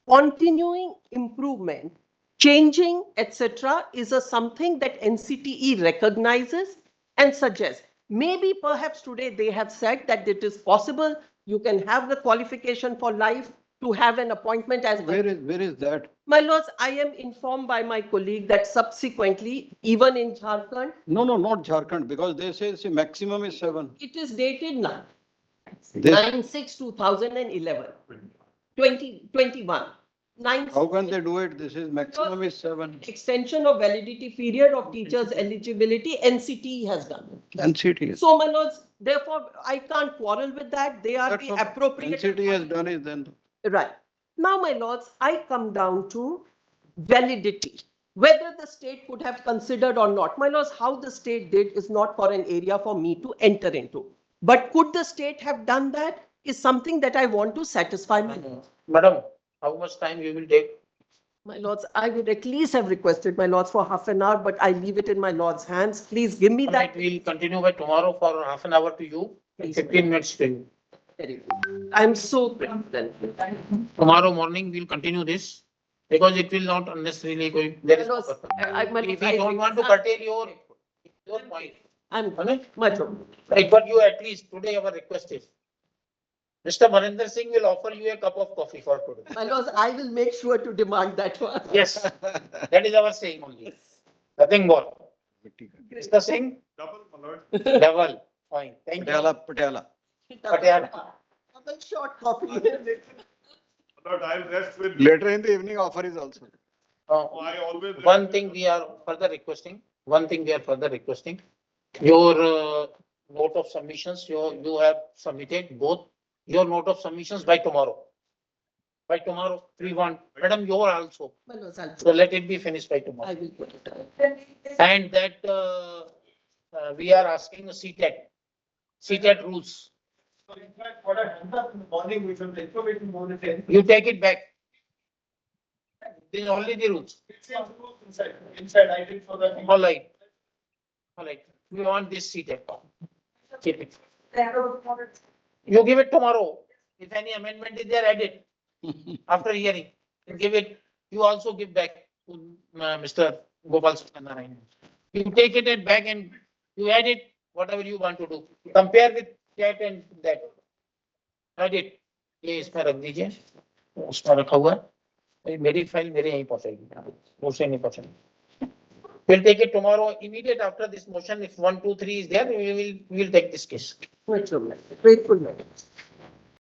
continuing improvement, changing, etc., is a something that NCTE recognizes and suggests. Maybe perhaps today they have said that it is possible you can have the qualification for life to have an appointment as. Where is that? My lords, I am informed by my colleague that subsequently, even in Jharkhand, No, not Jharkhand, because they say the maximum is 7. it is dated now. This- 9/6/2011, 2021. How can they do it? This is maximum is 7. Extension of validity period of teachers' eligibility, NCT has done. NCT. So, my lords, therefore, I can't quarrel with that. They are That's the what appropriate. NCT has done is then. Right. Now, my lords, I come down to validity. Whether the state could have considered or not. My lords, how the state did is not for an area for me to enter into. But could the state have done that is something that I want to satisfy my lords. Madam, how much time you will take? My lords, I would at least have requested my lords for half an hour, but I leave it in my lord's hands. Please give me that. We'll continue by tomorrow for half an hour to you, and 15 minutes to you. I'm so pleased then. Tomorrow morning, we'll continue this because it will not unnecessarily go. There is no purpose. We don't want to curtail your point. I'm Correct? much obliged. Right, but you at least today our request is. Mr. Maninder Singh will offer you a cup of coffee for today. My lords, I will make sure to demand that one. Yes, that is our saying only. Nothing more. Mr. Singh, Double, my lord. double. Fine. Thank you. Patiala. Patiala. Double short copy. My lord, I'll rest with. Later in the evening offer is also. I always. One thing we are further requesting, your note of submissions, you have submitted both your note of submissions by tomorrow. By tomorrow, we want, madam, your also. My lords, I'll So let it be finished by tomorrow. I will put it on. And that we are asking the CTET rules. So in fact, what I done in the morning, we will information on it. You take it back. These are only the rules. Inside, I did for the. All right. All right. We want this CTET. Keep it. You give it tomorrow. If any amendment is there, add it. After hearing, you give it, you also give back to Mr. Gopal Narayan. You take it back and you add it, whatever you want to do. Compare with that and that. Add it. ये इसमें रख दीजिए, उसमें रखा हुआ है। मेरी file मेरे यहीं पहुंचेगी, मुझसे नहीं पहुंचेगी। We'll take it tomorrow, immediate after this motion. If 1, 2, 3 is there, we will take this case. Much obliged. Grateful, my lords.